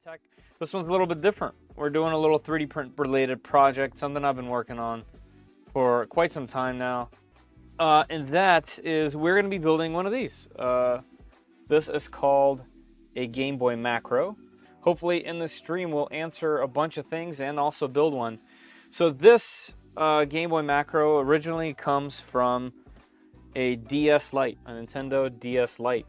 tech. This one's a little bit different. We're doing a little 3D print related project, something I've been working on for quite some time now. And that is, we're going to be building one of these. This is called a GameBoy Macro. Hopefully in this stream we'll answer a bunch of things and also build one. So this GameBoy Macro originally comes from a DS Lite, a Nintendo DS Lite.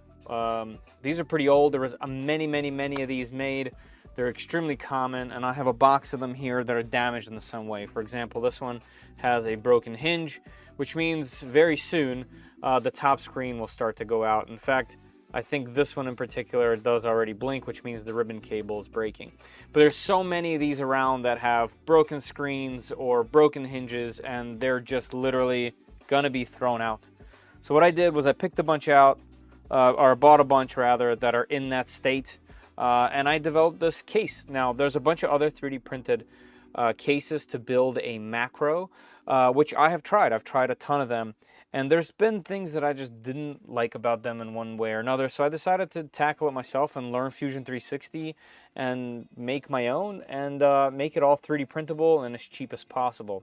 These are pretty old. There was many of these made. They're extremely common, and I have a box of them here that are damaged in some way. For example, this one has a broken hinge, which means very soon the top screen will start to go out. In fact, I think this one in particular does already blink, which means the ribbon cable is breaking. But there's so many of these around that have broken screens or broken hinges, and they're just literally gonna be thrown out. So what I did was I picked a bunch out, or bought a bunch rather, that are in that state, and I developed this case. Now, there's a bunch of other 3D printed cases to build a macro, which I have tried. I've tried a ton of them. And there's been things that I just didn't like about them in one way or another. So I decided to tackle it myself and learn Fusion 360 and make my own and make it all 3D printable and as cheap as possible.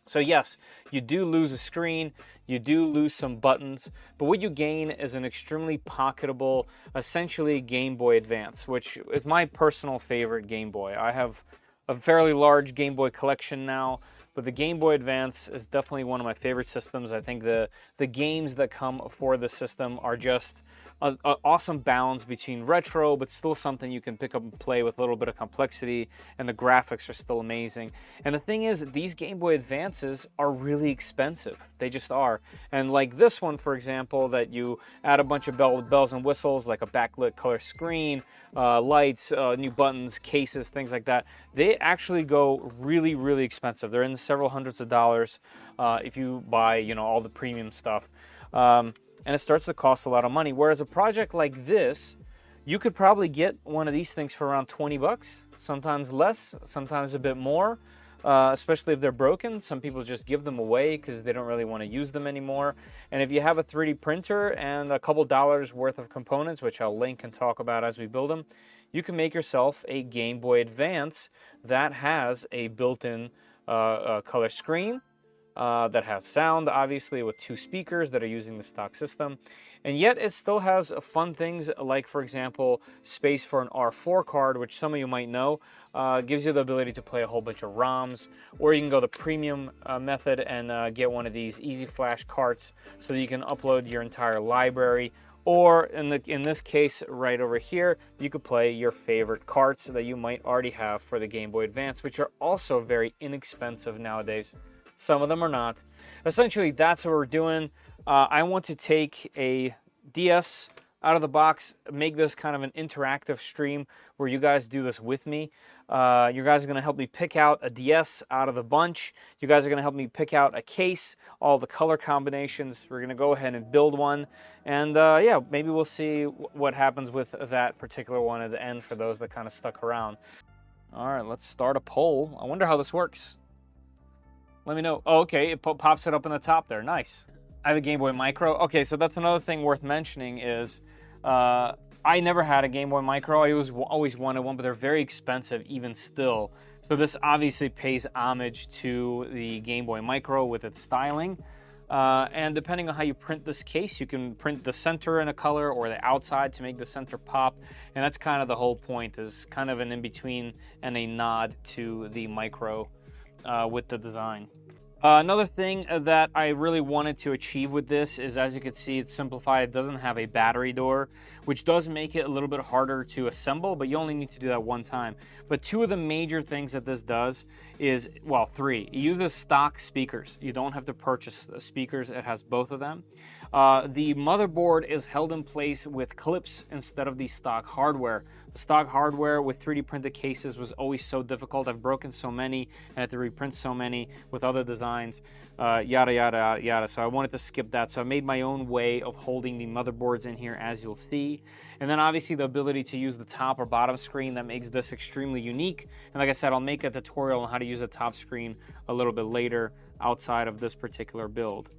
So yes, you do lose a screen, you do lose some buttons, but what you gain is an extremely pocketable, essentially Game Boy Advance, which is my personal favorite Game Boy. I have a fairly large Game Boy collection now, but the Game Boy Advance is definitely one of my favorite systems. I think the games that come for the system are just an awesome balance between retro, but still something you can pick up and play with a little bit of complexity, and the graphics are still amazing. And the thing is, these Game Boy Advances are really expensive. They just are. And like this one, for example, that you add a bunch of bells and whistles, like a backlit color screen, lights, new buttons, cases, things like that, they actually go really expensive. They're in the several hundreds of dollars if you buy, you know, all the premium stuff. And it starts to cost a lot of money. Whereas a project like this, you could probably get one of these things for around 20 bucks, sometimes less, sometimes a bit more, especially if they're broken. Some people just give them away because they don't really want to use them anymore. And if you have a 3D printer and a couple dollars worth of components, which I'll link and talk about as we build them, you can make yourself a Game Boy Advance that has a built-in color screen, that has sound, obviously, with 2 speakers that are using the stock system. And yet it still has fun things like, for example, space for an R4 card, which some of you might know, gives you the ability to play a whole bunch of ROMs. Or you can go the premium method and get one of these Easy Flash carts so that you can upload your entire library. Or in this case, right over here, you could play your favorite carts that you might already have for the Game Boy Advance, which are also very inexpensive nowadays. Some of them are not. Essentially, that's what we're doing. I want to take a DS out of the box, make this kind of an interactive stream where you guys do this with me. You guys are going to help me pick out a DS out of the bunch. You guys are going to help me pick out a case, all the color combinations. We're going to go ahead and build one. And yeah, maybe we'll see what happens with that particular one at the end for those that kind of stuck around. All right, let's start a poll. I wonder how this works. Let me know. Oh, okay, it pops it up in the top there. Nice. I have a Game Boy Micro. Okay, so that's another thing worth mentioning is I never had a Game Boy Micro. I always wanted one, but they're very expensive even still. So this obviously pays homage to the Game Boy Micro with its styling. And depending on how you print this case, you can print the center in a color or the outside to make the center pop. And that's kind of the whole point, is kind of an in-between and a nod to the Micro with the design. Another thing that I really wanted to achieve with this is, as you can see, it's simplified. It doesn't have a battery door, which does make it a little bit harder to assemble, but you only need to do that one time. But 2 of the major things that this does is, well, 3. It uses stock speakers. You don't have to purchase the speakers. It has both of them. The motherboard is held in place with clips instead of the stock hardware. The stock hardware with 3D printed cases was always so difficult. I've broken so many and had to reprint so many with other designs, yada, yada, yada. So I wanted to skip that. So I made my own way of holding the motherboards in here, as you'll see. And then obviously the ability to use the top or bottom screen that makes this extremely unique. And like I said, I'll make a tutorial on how to use the top screen a little bit later outside of this particular build.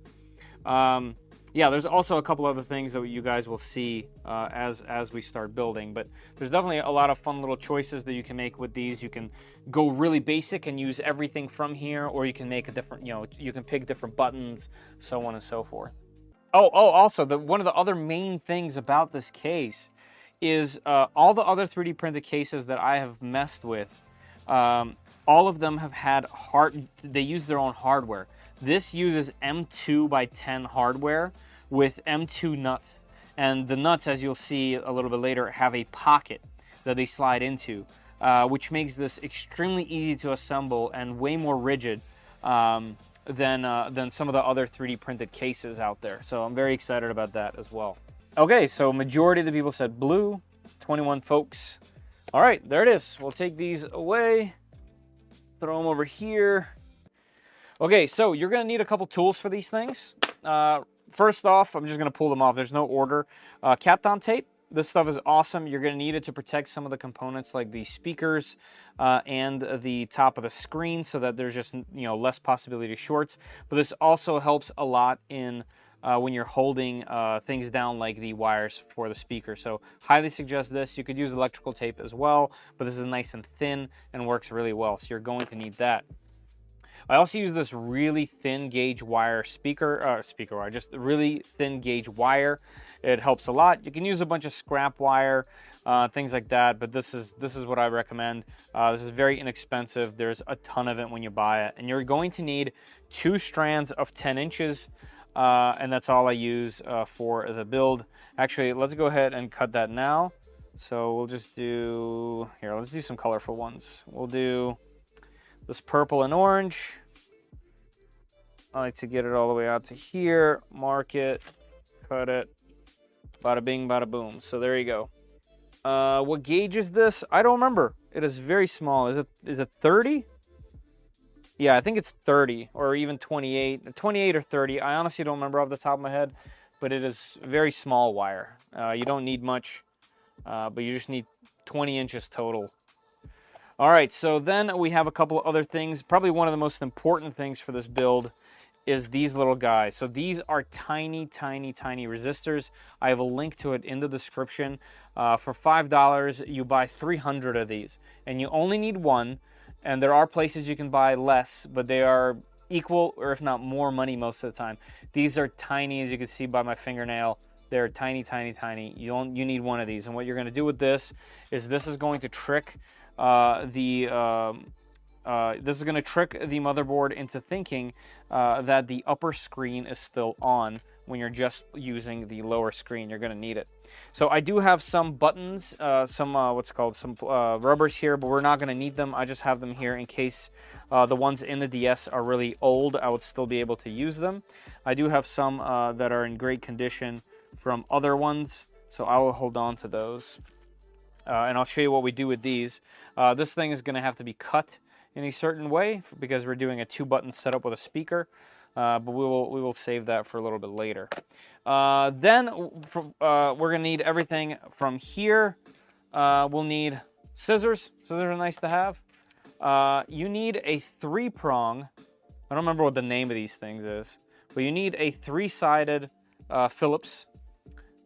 yeah, there's also a couple other things that you guys will see as we start building, but there's definitely a lot of fun little choices that you can make with these. You can go really basic and use everything from here, or you can make a different, you can pick different buttons, so on and so forth. Also, one of the other main things about this case is all the other 3D printed cases that I have messed with, all of them have had they use their own hardware. This uses M2 by 10 hardware with M2 nuts. And the nuts, as you'll see a little bit later, have a pocket that they slide into, which makes this extremely easy to assemble and way more rigid than some of the other 3D printed cases out there. So I'm very excited about that as well. Okay, so majority of the people said blue, 21 folks. All right, there it is. We'll take these away, throw them over here. Okay, so you're gonna need a couple tools for these things. First off, I'm just gonna pull them off. There's no order. Kapton tape. This stuff is awesome. You're gonna need it to protect some of the components like the speakers and the top of the screen, so that there's just less possibility of shorts. But this also helps a lot in when you're holding things down like the wires for the speaker. So highly suggest this. You could use electrical tape as well, but this is nice and thin and works really well. So you're going to need that. I also use this really thin gauge wire speaker wire, just really thin gauge wire. It helps a lot. You can use a bunch of scrap wire, things like that, but this is what I recommend. This is very inexpensive. There's a ton of it when you buy it, and you're going to need 2 strands of 10 inches, and that's all I use for the build. Actually, let's go ahead and cut that now. So we'll just do here. Let's do some colorful ones. We'll do this purple and orange. I like to get it all the way out to here, mark it, cut it, bada bing, bada boom. So there you go. What gauge is this? I don't remember. It is very small. Is it 30? Yeah, I think it's 30 or even 28. 28 or 30. I honestly don't remember off the top of my head, but it is very small wire. You don't need much, but you just need 20 inches total. All right, so then we have a couple of other things. Probably one of the most important things for this build is these little guys. So these are tiny, tiny, tiny resistors. I have a link to it in the description. For $5, you buy 300 of these, and you only need one. And there are places you can buy less, but they are equal or if not more money most of the time. These are tiny, as you can see by my fingernail. They're tiny, tiny, tiny. You need one of these. And what you're going to do with this is going to trick the motherboard into thinking that the upper screen is still on when you're just using the lower screen. You're going to need it. So I do have some buttons, some rubbers here, but we're not going to need them. I just have them here in case the ones in the DS are really old. I would still be able to use them. I do have some that are in great condition from other ones, so I will hold on to those. And I'll show you what we do with these. This thing is going to have to be cut in a certain way because we're doing a 2-button setup with a speaker, but we will save that for a little bit later. Then we're going to need everything from here. We'll need scissors. Scissors are nice to have. You need a 3-prong. I don't remember what the name of these things is, but you need a 3-sided Phillips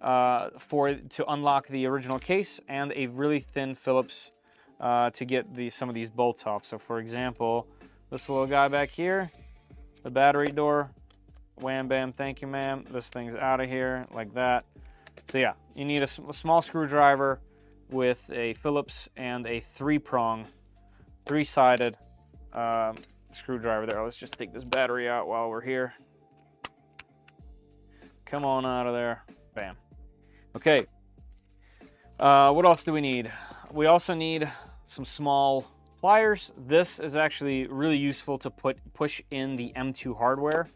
to unlock the original case, and a really thin Phillips to get some of these bolts off. So for example, this little guy back here, the battery door, wham bam, thank you ma'am, this thing's out of here like that. So yeah, you need a small screwdriver with a Phillips and a 3-prong, 3-sided screwdriver there. Let's just take this battery out while we're here. Come on out of there. Bam. Okay. What else do we need? We also need some small pliers. This is actually really useful to push in the M2 hardware.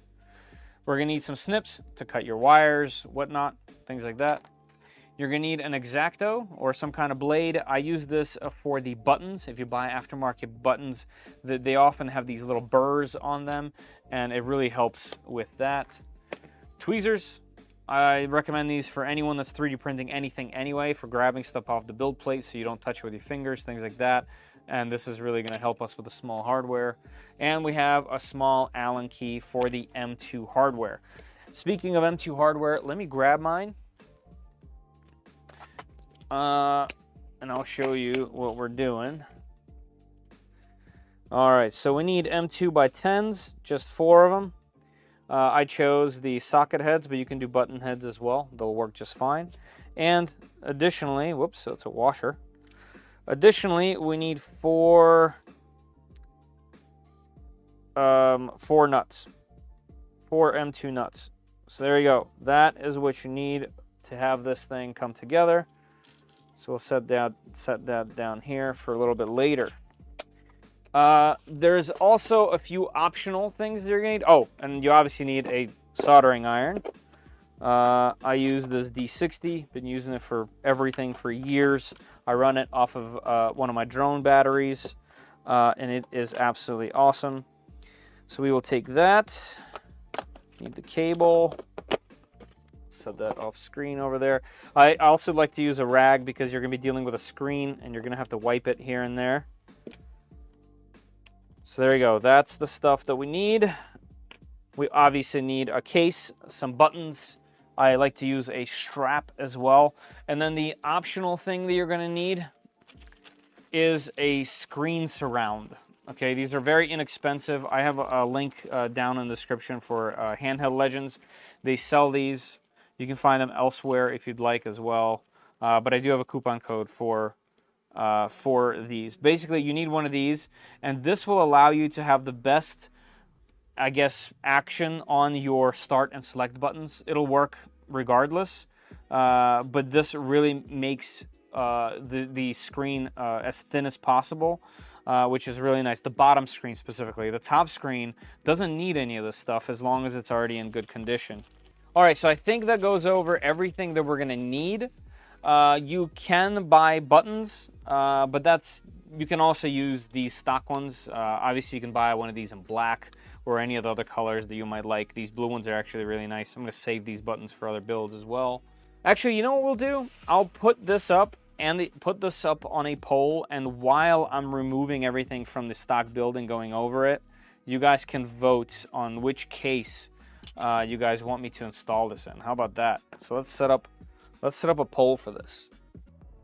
We're going to need some snips to cut your wires, whatnot, things like that. You're going to need an X-Acto or some kind of blade. I use this for the buttons. If you buy aftermarket buttons, they often have these little burrs on them, and it really helps with that. Tweezers. I recommend these for anyone that's 3D printing anything anyway, for grabbing stuff off the build plate so you don't touch it with your fingers, things like that. And this is really going to help us with the small hardware. And we have a small Allen key for the M2 hardware. Speaking of M2 hardware, let me grab mine. And I'll show you what we're doing. All right, so we need M2 by 10s, just 4 of them. I chose the socket heads, but you can do button heads as well. They'll work just fine. And additionally, whoops, so it's a washer. Additionally, we need 4 nuts, 4 M2 nuts. So there you go. That is what you need to have this thing come together. So we'll set that down here for a little bit later. There's also a few optional things that you're going to need. Oh, and you obviously need a soldering iron. I use this D60. Been using it for everything for years. I run it off of one of my drone batteries, and it is absolutely awesome. So we will take that. Need the cable. Set that off screen over there. I also like to use a rag because you're going to be dealing with a screen, and you're going to have to wipe it here and there. So there you go. That's the stuff that we need. We obviously need a case, some buttons. I like to use a strap as well. And then the optional thing that you're going to need is a screen surround. Okay, these are very inexpensive. I have a link down in the description for Handheld Legends. They sell these. You can find them elsewhere if you'd like as well. But I do have a coupon code for these. Basically, you need one of these, and this will allow you to have the best, I guess, action on your start and select buttons. It'll work regardless, but this really makes the screen as thin as possible, which is really nice. The bottom screen specifically. The top screen doesn't need any of this stuff as long as it's already in good condition. All right, so I think that goes over everything that we're going to need. You can buy buttons, but you can also use these stock ones. Obviously, you can buy one of these in black or any of the other colors that you might like. These blue ones are actually really nice. I'm going to save these buttons for other builds as well. Actually, you know what we'll do? I'll put this up and put this up on a pole, and while I'm removing everything from the stock build and going over it, you guys can vote on which case you guys want me to install this in. How about that? So let's set up a poll for this.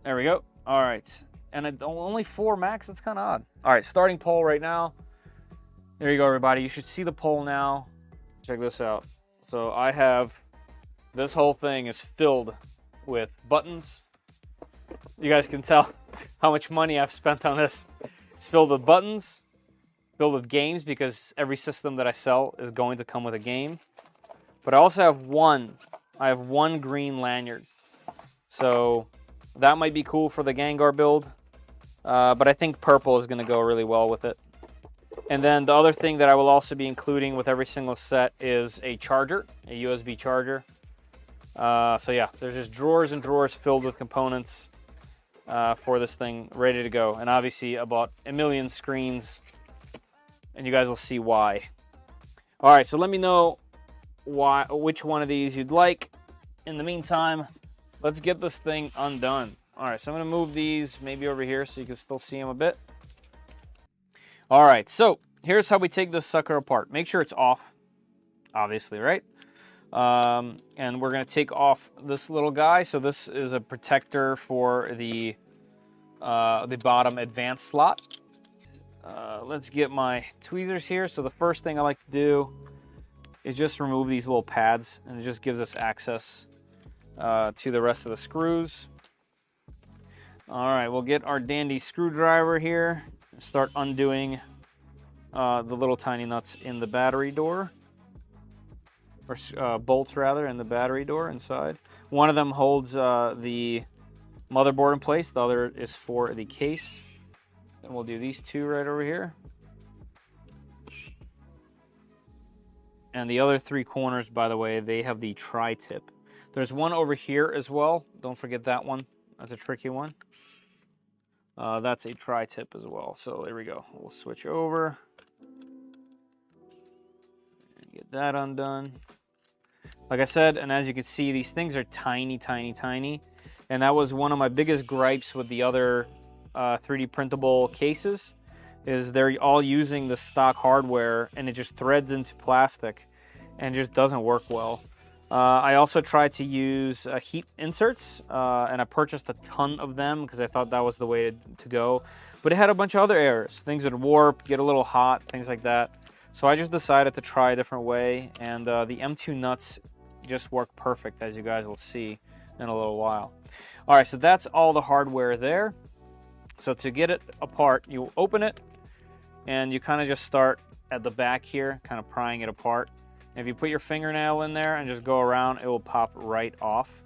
There we go. All right. And only 4 max. That's kind of odd. All right, starting poll right now. There you go, everybody. You should see the poll now. Check this out. So I have, this whole thing is filled with buttons. You guys can tell how much money I've spent on this. It's filled with buttons, filled with games, because every system that I sell is going to come with a game. But I also have one green lanyard. So that might be cool for the Gengar build, but I think purple is going to go really well with it. And then the other thing that I will also be including with every single set is a charger, a USB charger. So yeah, there's just drawers and drawers filled with components for this thing ready to go. And obviously about a million screens, and you guys will see why. All right, so let me know which one of these you'd like. In the meantime, let's get this thing undone. All right, so I'm going to move these maybe over here so you can still see them a bit. All right, so here's how we take this sucker apart. Make sure it's off, obviously, right? And we're going to take off this little guy. So this is a protector for the bottom advanced slot. Let's get my tweezers here. So the first thing I like to do is just remove these little pads, and it just gives us access to the rest of the screws. All right, we'll get our dandy screwdriver here and start undoing the little tiny nuts in the battery door, or bolts rather, in the battery door inside. One of them holds the motherboard in place, the other is for the case. And we'll do these two right over here. And the other 3 corners, by the way, they have the tri-tip. There's one over here as well. Don't forget that one. That's a tricky one. That's a tri-tip as well. So there we go. We'll switch over. And get that undone. Like I said, and as you can see, these things are tiny, tiny, tiny. And that was one of my biggest gripes with the other 3D printable cases, is they're all using the stock hardware and it just threads into plastic and just doesn't work well. I also tried to use heat inserts, and I purchased a ton of them because I thought that was the way to go. But it had a bunch of other errors. Things would warp, get a little hot, things like that. So I just decided to try a different way, and the M2 nuts just work perfect, as you guys will see in a little while. All right, so that's all the hardware there. So to get it apart, you open it, and you kind of just start at the back here, kind of prying it apart. If you put your fingernail in there and just go around, it will pop right off.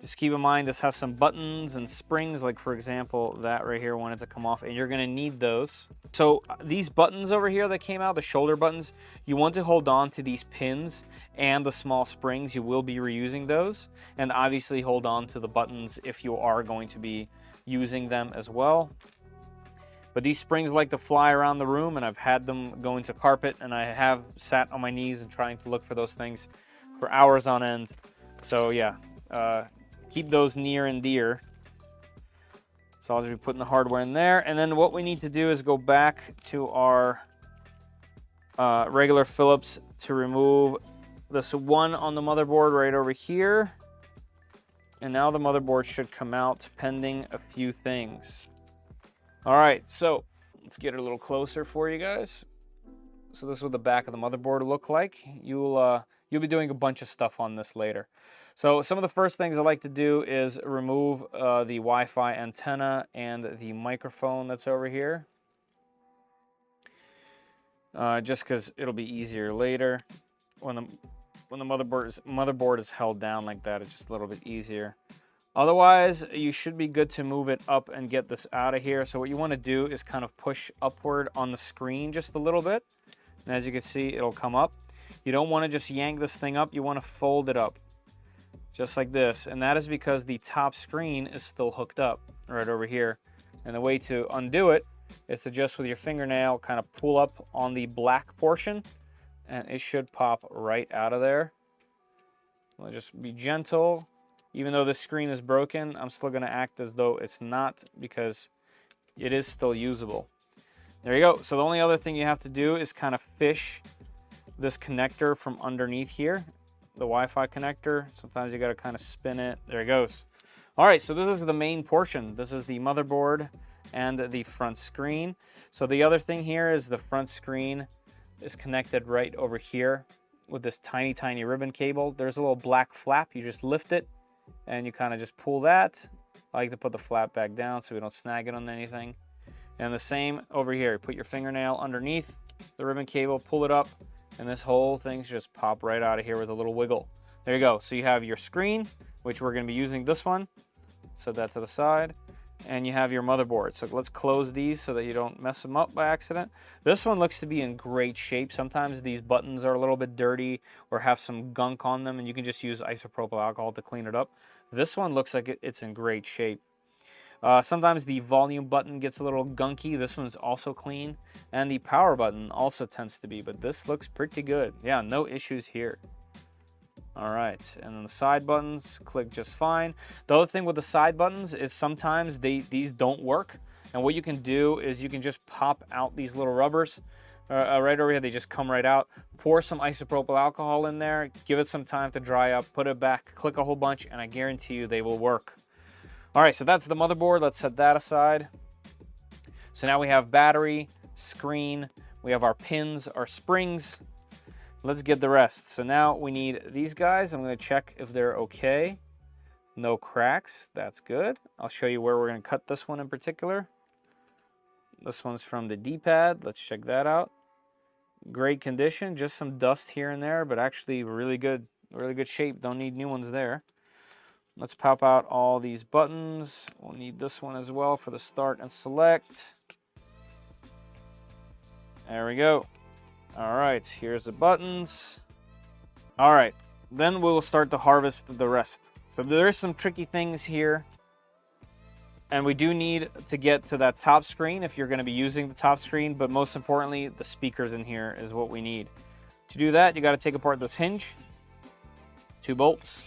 Just keep in mind this has some buttons and springs, like for example, that right here wanted to come off, and you're gonna need those. So these buttons over here that came out, the shoulder buttons, you want to hold on to these pins and the small springs. You will be reusing those, and obviously hold on to the buttons if you are going to be using them as well. But these springs like to fly around the room, and I've had them go into carpet, and I have sat on my knees and trying to look for those things for hours on end. So yeah, keep those near and dear. So I'll just be putting the hardware in there. And then what we need to do is go back to our regular Phillips to remove this one on the motherboard right over here. And now the motherboard should come out pending a few things. All right, so let's get it a little closer for you guys. So this is what the back of the motherboard will look like. You'll be doing a bunch of stuff on this later. So some of the first things I like to do is remove the Wi-Fi antenna and the microphone that's over here. Just because it'll be easier later. When the motherboard is held down like that, it's just a little bit easier. Otherwise, you should be good to move it up and get this out of here. So what you want to do is kind of push upward on the screen just a little bit. And as you can see, it'll come up. You don't want to just yank this thing up. You want to fold it up just like this. And that is because the top screen is still hooked up right over here. And the way to undo it is to just with your fingernail kind of pull up on the black portion, and it should pop right out of there. Well, just be gentle. Even though this screen is broken, I'm still going to act as though it's not, because it is still usable. There you go. So the only other thing you have to do is kind of fish this connector from underneath here, the Wi-Fi connector. Sometimes you got to kind of spin it. There it goes. All right, so this is the main portion. This is the motherboard and the front screen. So the other thing here is the front screen is connected right over here with this tiny, tiny ribbon cable. There's a little black flap. You just lift it, and you kind of just pull that. I like to put the flap back down so we don't snag it on anything. And the same over here. Put your fingernail underneath the ribbon cable, pull it up, and this whole thing's just pop right out of here with a little wiggle. There you go. So you have your screen, which we're going to be using this one. Set that to the side. And you have your motherboard. So let's close these so that you don't mess them up by accident. This one looks to be in great shape. Sometimes these buttons are a little bit dirty or have some gunk on them, and you can just use isopropyl alcohol to clean it up. This one looks like it's in great shape. Sometimes the volume button gets a little gunky. This one's also clean. And the power button also tends to be, but this looks pretty good. Yeah, no issues here. All right, and then the side buttons click just fine. The other thing with the side buttons is sometimes these don't work. And what you can do is you can just pop out these little rubbers right over here. They just come right out. Pour some isopropyl alcohol in there. Give it some time to dry up. Put it back. Click a whole bunch, and I guarantee you they will work. All right, so that's the motherboard. Let's set that aside. So now we have battery, screen. We have our pins, our springs. Let's get the rest. So now we need these guys. I'm going to check if they're okay. No cracks. That's good. I'll show you where we're going to cut this one in particular. This one's from the D-pad. Let's check that out. Great condition. Just some dust here and there, but actually really good shape. Don't need new ones there. Let's pop out all these buttons. We'll need this one as well for the start and select. There we go. All right, here's the buttons. All right, then we'll start to harvest the rest. So there's some tricky things here. And we do need to get to that top screen if you're going to be using the top screen, but most importantly, the speakers in here is what we need. To do that, you got to take apart this hinge, 2 bolts.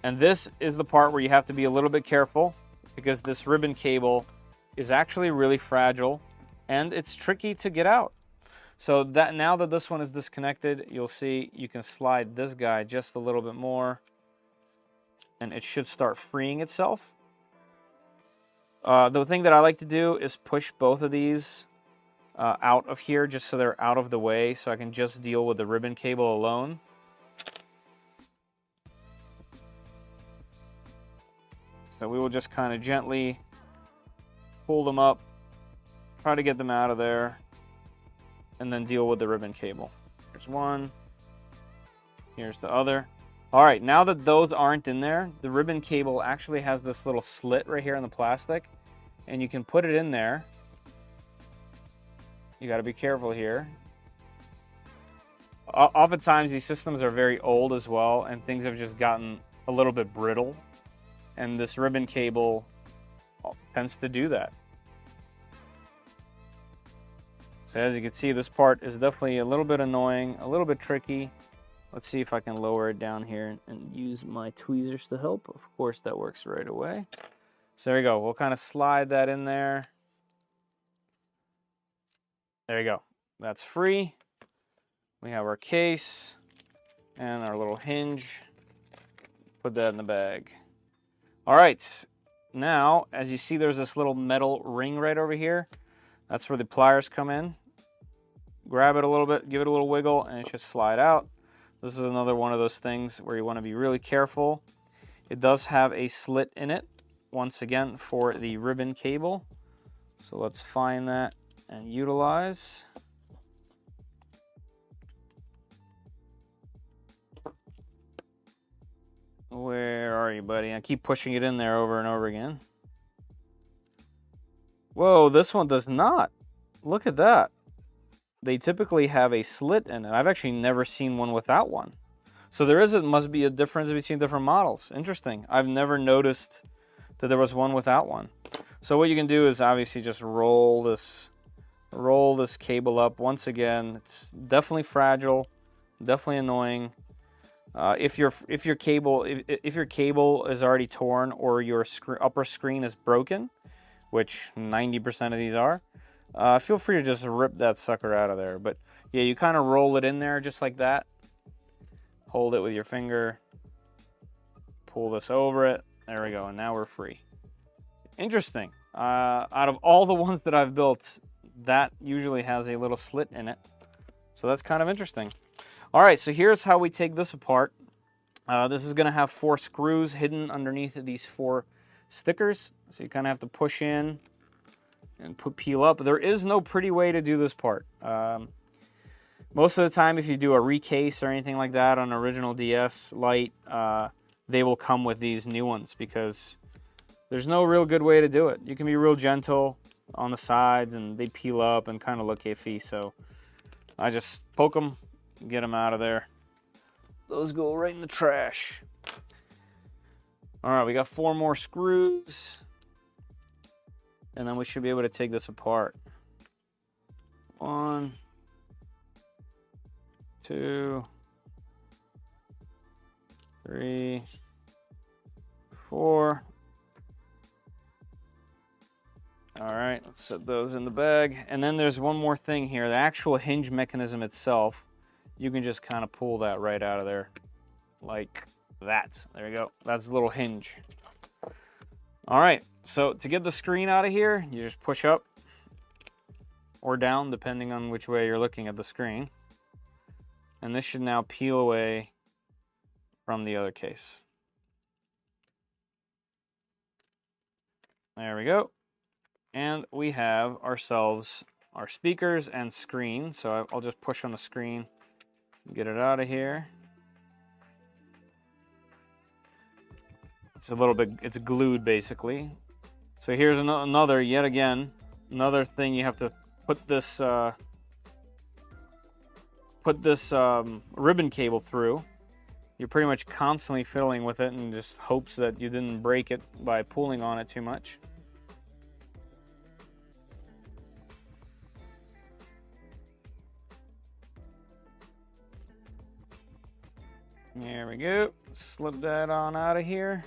And this is the part where you have to be a little bit careful because this ribbon cable is actually really fragile and it's tricky to get out. So that now that this one is disconnected, you'll see you can slide this guy just a little bit more, and it should start freeing itself. The thing that I like to do is push both of these out of here just so they're out of the way, so I can just deal with the ribbon cable alone. So we will just kind of gently pull them up, try to get them out of there, and then deal with the ribbon cable. Here's one. Here's the other. All right, now that those aren't in there, the ribbon cable actually has this little slit right here in the plastic, and you can put it in there. You got to be careful here. Oftentimes, these systems are very old as well, and things have just gotten a little bit brittle, and this ribbon cable tends to do that. So as you can see, this part is definitely a little bit annoying, a little bit tricky. Let's see if I can lower it down here and use my tweezers to help. Of course, that works right away. So there you go. We'll kind of slide that in there. There you go. That's free. We have our case and our little hinge. Put that in the bag. All right. Now, as you see, there's this little metal ring right over here. That's where the pliers come in. Grab it a little bit, give it a little wiggle, and it should slide out. This is another one of those things where you want to be really careful. It does have a slit in it, once again, for the ribbon cable. So let's find that and utilize. Where are you, buddy? I keep pushing it in there over and over again. Whoa, this one does not. Look at that. They typically have a slit in it. I've actually never seen one without one. So must be a difference between different models. Interesting. I've never noticed that there was one without one. So what you can do is obviously just roll this cable up. Once again, it's definitely fragile, definitely annoying. If your cable is already torn or your upper screen is broken, which 90% of these are, feel free to just rip that sucker out of there. But yeah, you kind of roll it in there just like that. Hold it with your finger. Pull this over it. There we go, and now we're free. Interesting. Out of all the ones that I've built, that usually has a little slit in it. So that's kind of interesting. All right, so here's how we take this apart. This is going to have 4 screws hidden underneath these 4 stickers. So you kind of have to push in and peel up. There is no pretty way to do this part. Most of the time, if you do a recase or anything like that on original DS Lite, they will come with these new ones because there's no real good way to do it. You can be real gentle on the sides and they peel up and kind of look iffy. So I just poke them, get them out of there. Those go right in the trash. All right, we got 4 more screws. And then we should be able to take this apart. 1, 2, 3, 4. All right, let's set those in the bag. And then there's one more thing here. The actual hinge mechanism itself, you can just kind of pull that right out of there like that. There you go. That's a little hinge. All right, so to get the screen out of here, you just push up or down, depending on which way you're looking at the screen. And this should now peel away from the other case. There we go. And we have ourselves our speakers and screen. So I'll just push on the screen, get it out of here. It's a little bit, it's glued basically. So here's yet again, another thing you have to put this ribbon cable through. You're pretty much constantly fiddling with it and just hopes that you didn't break it by pulling on it too much. There we go. Slip that on out of here.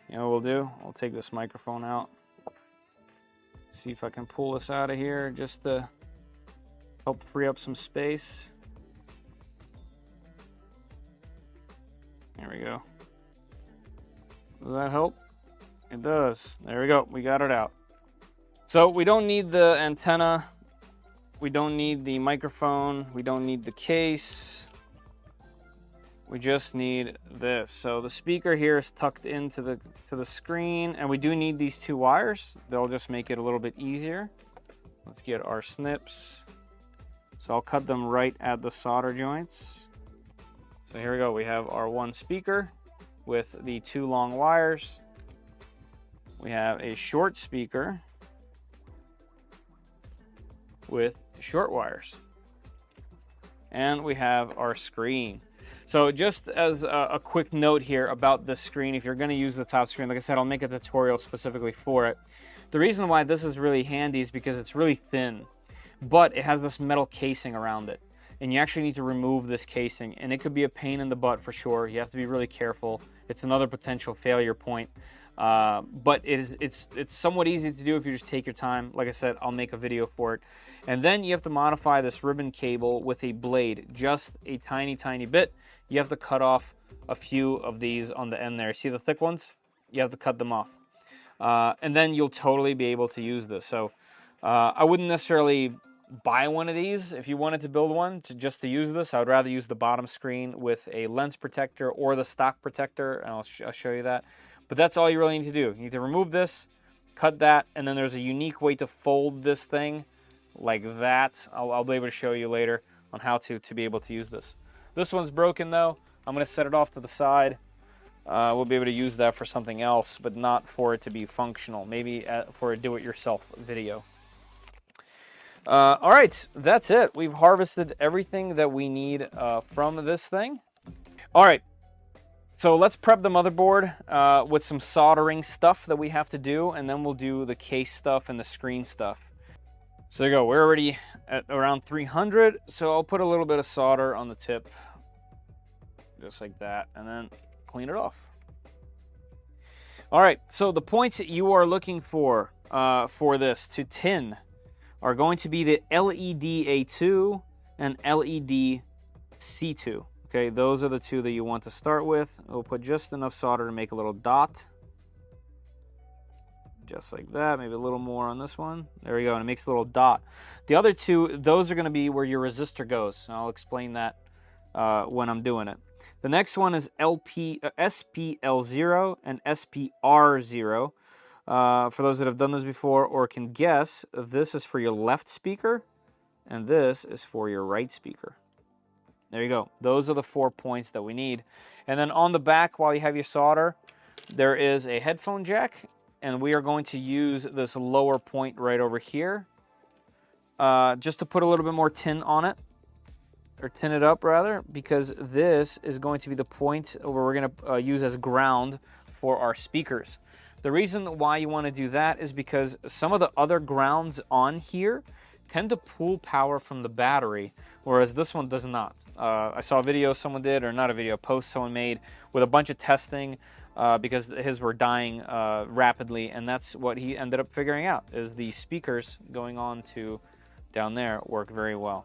You know what we'll do? I'll take this microphone out. See if I can pull this out of here just to help free up some space. There we go. Does that help? It does. There we go. We got it out. So we don't need the antenna. We don't need the microphone. We don't need the case. We just need this. So the speaker here is tucked into the screen, and we do need these two wires. They'll just make it a little bit easier. Let's get our snips. So I'll cut them right at the solder joints. So here we go. We have our one speaker with the two long wires. We have a short speaker with short wires. And we have our screen. So just as a quick note here about this screen, if you're going to use the top screen, like I said, I'll make a tutorial specifically for it. The reason why this is really handy is because it's really thin, but it has this metal casing around it. And you actually need to remove this casing, and it could be a pain in the butt for sure. You have to be really careful. It's another potential failure point. But it's somewhat easy to do if you just take your time. Like I said, I'll make a video for it. And then you have to modify this ribbon cable with a blade, just a tiny, tiny bit. You have to cut off a few of these on the end there. See the thick ones? You have to cut them off. And then you'll totally be able to use this. So I wouldn't necessarily buy one of these if you wanted to build one just to use this. I would rather use the bottom screen with a lens protector or the stock protector, and I'll show you that. But that's all you really need to do. You need to remove this, cut that, and then there's a unique way to fold this thing like that. I'll be able to show you later on how to be able to use this. This one's broken though. I'm going to set it off to the side. We'll be able to use that for something else, but not for it to be functional. Maybe for a do-it-yourself video. All right, that's it. We've harvested everything that we need from this thing. All right, so let's prep the motherboard with some soldering stuff that we have to do, and then we'll do the case stuff and the screen stuff. So there you go. We're already at around 300, so I'll put a little bit of solder on the tip, just like that, and then clean it off. All right, so the points that you are looking for this to tin are going to be the LED A2 and LED C2. Okay, those are the two that you want to start with. We'll put just enough solder to make a little dot. Just like that, maybe a little more on this one. There we go, and it makes a little dot. The other two, those are going to be where your resistor goes. I'll explain that when I'm doing it. The next one is SPL0 and SPR0. For those that have done this before or can guess, this is for your left speaker, and this is for your right speaker. There you go. Those are the 4 points that we need. And then on the back, while you have your solder, there is a headphone jack, and we are going to use this lower point right over here just to put a little bit more tin on it, or tin it up rather, because this is going to be the point where we're going to use as ground for our speakers. The reason why you want to do that is because some of the other grounds on here tend to pull power from the battery, whereas this one does not. I saw a video someone did, or not a video, a post someone made with a bunch of testing because his were dying rapidly, and that's what he ended up figuring out, is the speakers going on to down there work very well.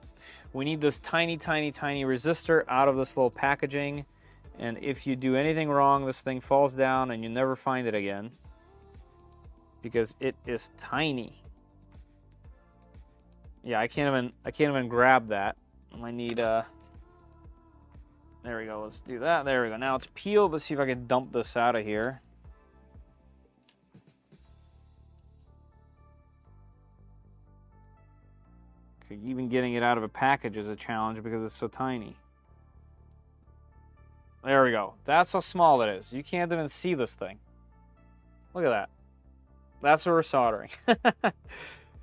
We need this tiny, tiny, tiny resistor out of this little packaging, and if you do anything wrong, this thing falls down and you never find it again, because it is tiny. Yeah, I can't even grab that. I need there we go. Let's do that. There we go. Now it's peeled. Let's see if I can dump this out of here. Okay, even getting it out of a package is a challenge because it's so tiny. There we go. That's how small it is. You can't even see this thing. Look at that. That's what we're soldering.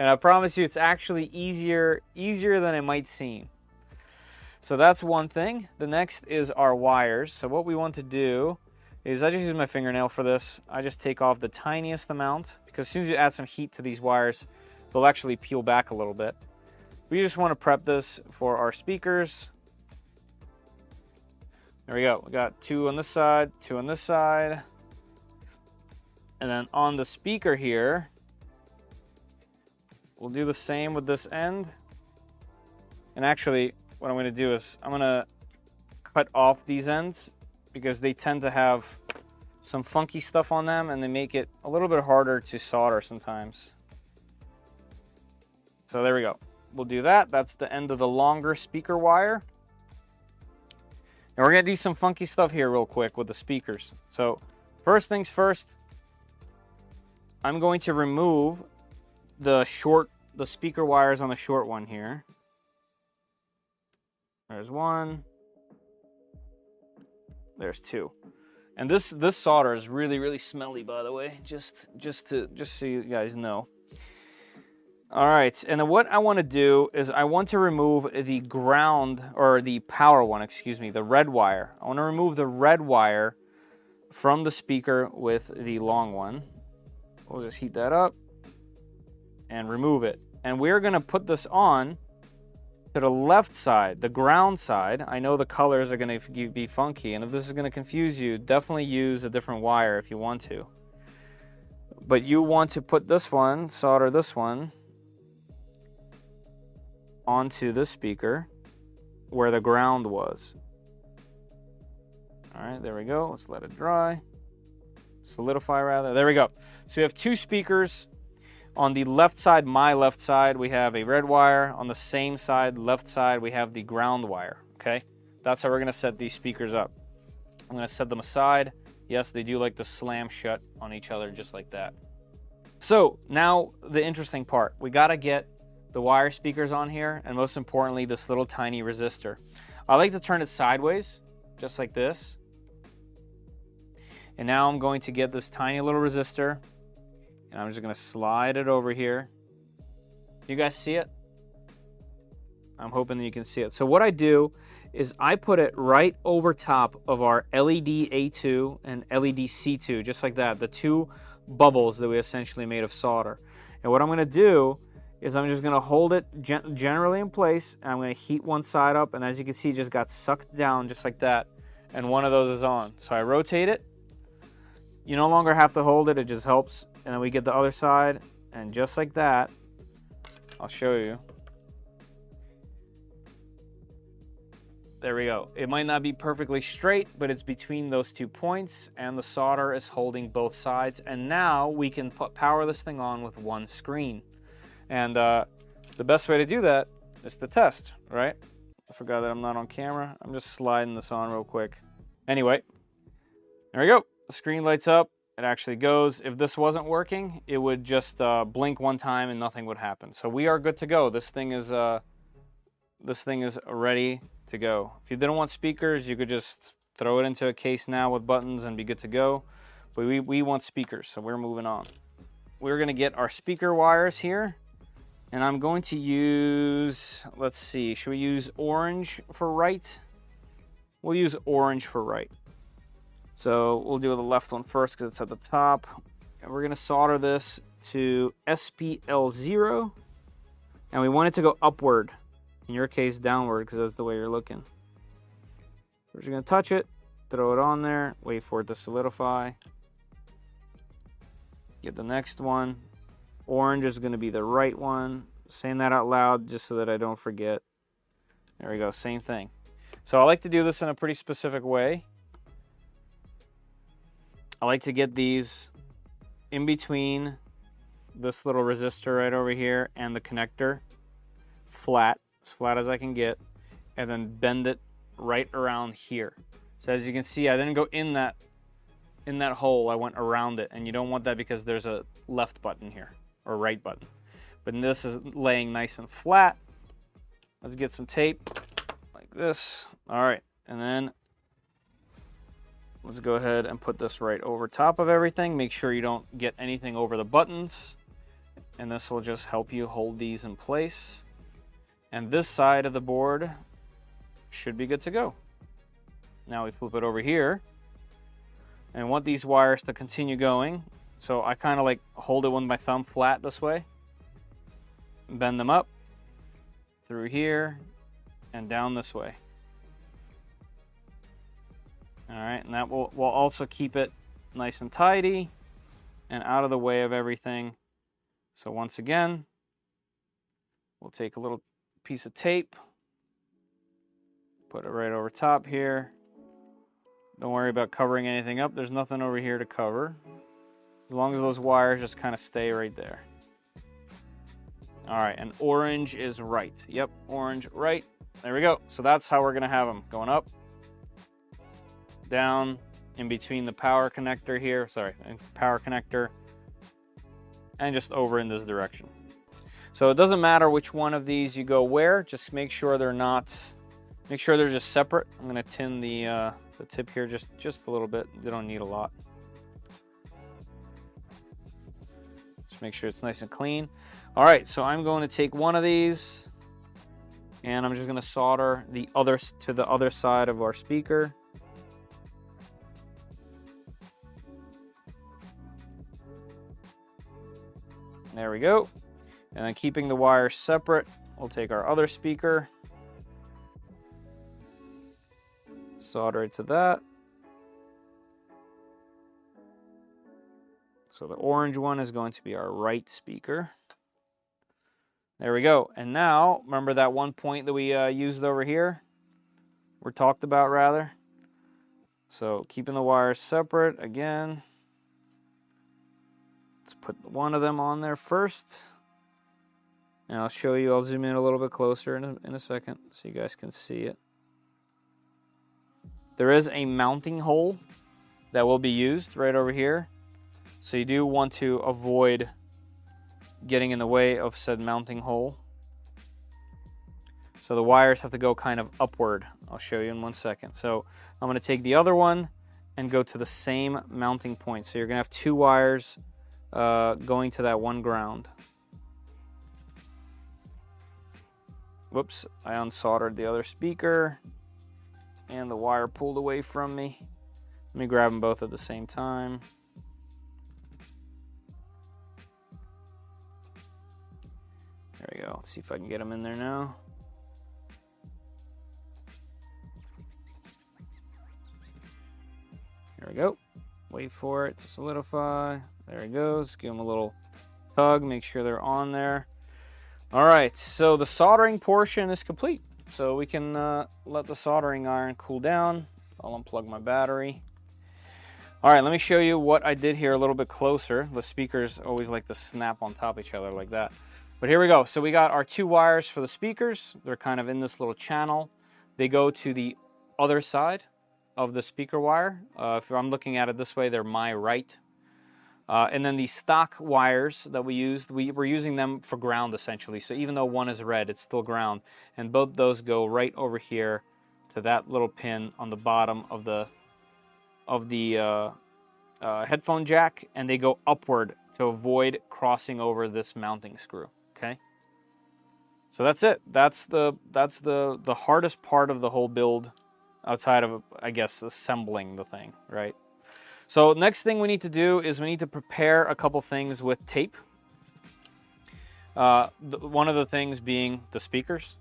And I promise you, it's actually easier than it might seem. So that's one thing. The next is our wires. So what we want to do is, I just use my fingernail for this. I just take off the tiniest amount, because as soon as you add some heat to these wires, they'll actually peel back a little bit. We just want to prep this for our speakers. There we go. We got 2 on this side, 2 on this side. And then on the speaker here, we'll do the same with this end. And actually, what I'm going to do is I'm going to cut off these ends because they tend to have some funky stuff on them and they make it a little bit harder to solder sometimes. So there we go. We'll do that. That's the end of the longer speaker wire. And we're going to do some funky stuff here real quick with the speakers. So first things first, I'm going to remove the speaker wires on the short one here. There's one. There's two. And this solder is really, really smelly, by the way, just so you guys know. All right, and then what I want to do is I want to remove the ground, or the power one, excuse me, the red wire. I want to remove the red wire from the speaker with the long one. We'll just heat that up and remove it. And we're going to put this on to the left side, the ground side. I know the colors are going to be funky, and if this is going to confuse you, definitely use a different wire if you want to. But you want to put this one, solder this one, onto this speaker where the ground was. All right, there we go. Let's let it dry. Solidify rather. There we go. So we have two speakers. On the left side, my left side, we have a red wire. On the same side, left side, we have the ground wire. Okay, that's how we're going to set these speakers up. I'm going to set them aside. Yes, they do like to slam shut on each other just like that. So now the interesting part. We got to get the wire speakers on here, and most importantly, this little tiny resistor. I like to turn it sideways, just like this. And now I'm going to get this tiny little resistor, and I'm just going to slide it over here. You guys see it? I'm hoping that you can see it. So what I do is I put it right over top of our LED A2 and LED C2, just like that, the two bubbles that we essentially made of solder. And what I'm going to do is I'm just going to hold it generally in place, and I'm going to heat one side up, and as you can see, it just got sucked down just like that, and one of those is on. So I rotate it. You no longer have to hold it, it just helps. And then we get the other side, and just like that, I'll show you. There we go. It might not be perfectly straight, but it's between those 2 points, and the solder is holding both sides. And now we can power this thing on with one screen. And the best way to do that is to test, right? I forgot that I'm not on camera. I'm just sliding this on real quick. Anyway, there we go. The screen lights up. It actually goes. If this wasn't working, it would just blink one time and nothing would happen. So we are good to go. This thing is ready to go. If you didn't want speakers, you could just throw it into a case now with buttons and be good to go. But we want speakers, so we're moving on. We're gonna get our speaker wires here. And I'm going to use, let's see, should we use orange for right? We'll use orange for right. So we'll do the left one first because it's at the top. And we're going to solder this to SPL0. And we want it to go upward. In your case, downward, because that's the way you're looking. We're just going to touch it, throw it on there, wait for it to solidify. Get the next one. Orange is going to be the right one. Saying that out loud just so that I don't forget. There we go, same thing. So I like to do this in a pretty specific way. I like to get these in between this little resistor right over here and the connector flat, as flat as I can get, and then bend it right around here. So as you can see, I didn't go in that hole, I went around it, and you don't want that because there's a left button here. Or right button. But this is laying nice and flat. Let's get some tape like this. All right, and then let's go ahead and put this right over top of everything. Make sure you don't get anything over the buttons, and this will just help you hold these in place. And this side of the board should be good to go. Now we flip it over here, and I want these wires to continue going. So I kind of like hold it with my thumb flat this way, bend them up through here and down this way. All right, and that will also keep it nice and tidy. and out of the way of everything. So once again, we'll take a little piece of tape, put it right over top here. Don't worry about covering anything up. There's nothing over here to cover. As long as those wires just kind of stay right there. All right, and orange is right. Yep, orange right. There we go. So that's how we're gonna have them going up, down, in between the power connector here. Sorry, power connector, and just over in this direction. So it doesn't matter which one of these you go where. Just make sure they're not. Make sure they're just separate. I'm gonna tin the tip here just a little bit. They don't need a lot. Just make sure it's nice and clean. All right, so I'm going to take one of these, and I'm just going to solder the other to the other side of our speaker. There we go. And then keeping the wires separate, we'll take our other speaker, solder it to that. So the orange one is going to be our right speaker. There we go. And now, remember that one point that we used over here? Or talked about, rather? So keeping the wires separate again. Let's put one of them on there first. And I'll show you, I'll zoom in a little bit closer in a second so you guys can see it. There is a mounting hole that will be used right over here. So you do want to avoid getting in the way of said mounting hole. So the wires have to go kind of upward. I'll show you in 1 second. So I'm going to take the other one and go to the same mounting point. So you're going to have two wires going to that one ground. Whoops, I unsoldered the other speaker and the wire pulled away from me. Let me grab them both at the same time. There we go. Let's see if I can get them in there now. Here we go. Wait for it to solidify. There it goes. Give them a little tug. Make sure they're on there. All right. So the soldering portion is complete. So we can let the soldering iron cool down. I'll unplug my battery. All right. Let me show you what I did here a little bit closer. The speakers always like to snap on top of each other like that. But here we go. So we got our two wires for the speakers. They're kind of in this little channel. They go to the other side of the speaker wire. If I'm looking at it this way, they're my right. And then the stock wires that we used, we're using them for ground essentially. So even though one is red, it's still ground. And both those go right over here to that little pin on the bottom of the headphone jack, and they go upward to avoid crossing over this mounting screw. Okay, so that's it. That's the hardest part of the whole build, outside of, I guess, assembling the thing, right? So next thing we need to do is we need to prepare a couple things with tape. One of the things being the speakers.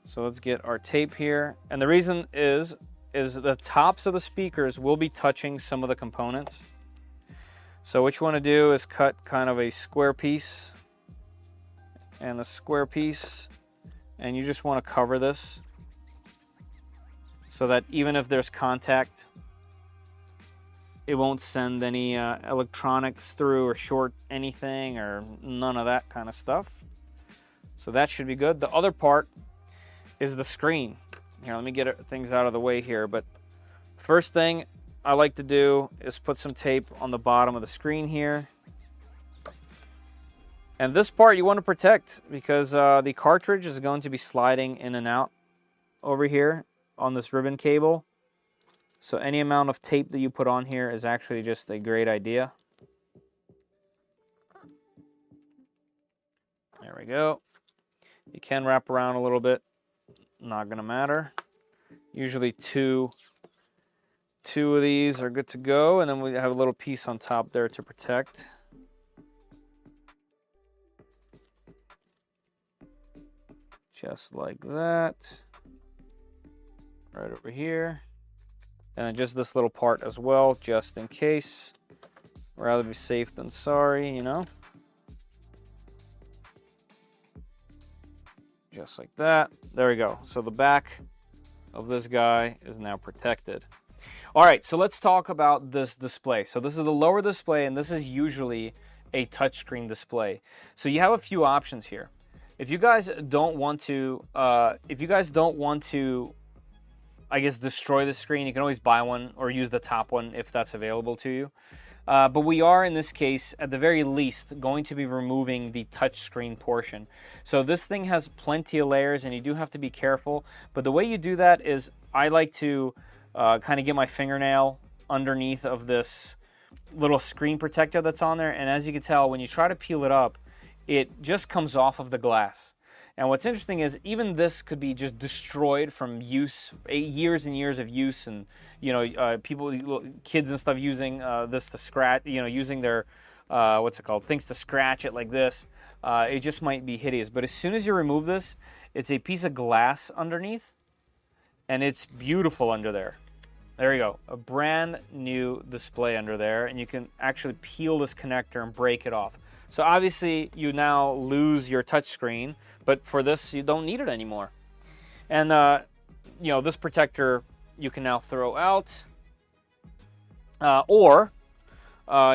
So let's get our tape here, and the reason is the tops of the speakers will be touching some of the components. So what you want to do is cut kind of a square piece and a square piece, and you just want to cover this so that even if there's contact, it won't send any electronics through or short anything or none of that kind of stuff. So that should be good. The other part is the screen. Here, let me get things out of the way here. But first thing I like to do is put some tape on the bottom of the screen here. And this part you want to protect because the cartridge is going to be sliding in and out over here on this ribbon cable. So any amount of tape that you put on here is actually just a great idea. There we go. You can wrap around a little bit. Not going to matter. Usually two of these are good to go, and then we have a little piece on top there to protect. Just like that. Right over here. And then just this little part as well, just in case Rather be safe than sorry, you know. Just like that. There we go. So the back of this guy is now protected. All right, so let's talk about this display. So this is the lower display, and this is usually a touchscreen display. So you have a few options here. If you guys don't want to, I guess, destroy the screen, you can always buy one or use the top one if that's available to you. But we are, in this case, at the very least, going to be removing the touchscreen portion. So this thing has plenty of layers, and you do have to be careful. But the way you do that is I like to kind of get my fingernail underneath of this little screen protector that's on there. And as you can tell, when you try to peel it up, it just comes off of the glass. And what's interesting is even this could be just destroyed from use, years and years of use, and you know, kids and stuff using this to scratch, you know, using their things to scratch it like this. It just might be hideous. But as soon as you remove this, it's a piece of glass underneath, and it's beautiful under there. There you go, a brand new display under there, and you can actually peel this connector and break it off. So obviously you now lose your touchscreen, but for this you don't need it anymore. And you know, this protector you can now throw out, or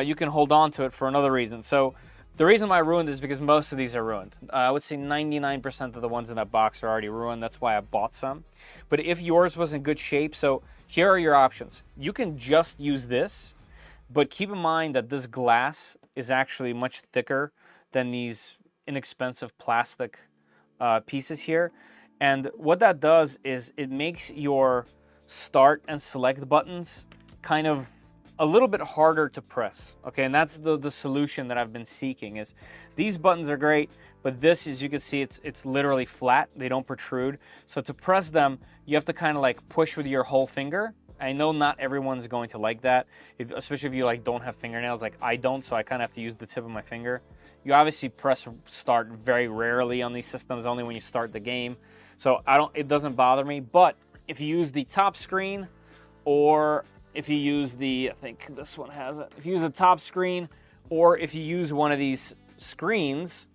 you can hold on to it for another reason. So the reason why I ruined is because most of these are ruined. I would say 99% of the ones in that box are already ruined. That's why I bought some. But if yours was in good shape, so here are your options. You can just use this, but keep in mind that this glass is actually much thicker than these inexpensive plastic pieces here. And what that does is it makes your start and select buttons kind of a little bit harder to press. Okay, and that's the solution that I've been seeking. Is these buttons are great, but this, as you can see, it's literally flat. They don't protrude. So to press them, you have to kind of like push with your whole finger. I know not everyone's going to like that, especially if you like don't have fingernails like I don't, so I kind of have to use the tip of my finger. You obviously press start very rarely on these systems, only when you start the game. So it doesn't bother me. But if you use the top screen, or if you use I think this one has it. If you use the top screen, or if you use one of these screens,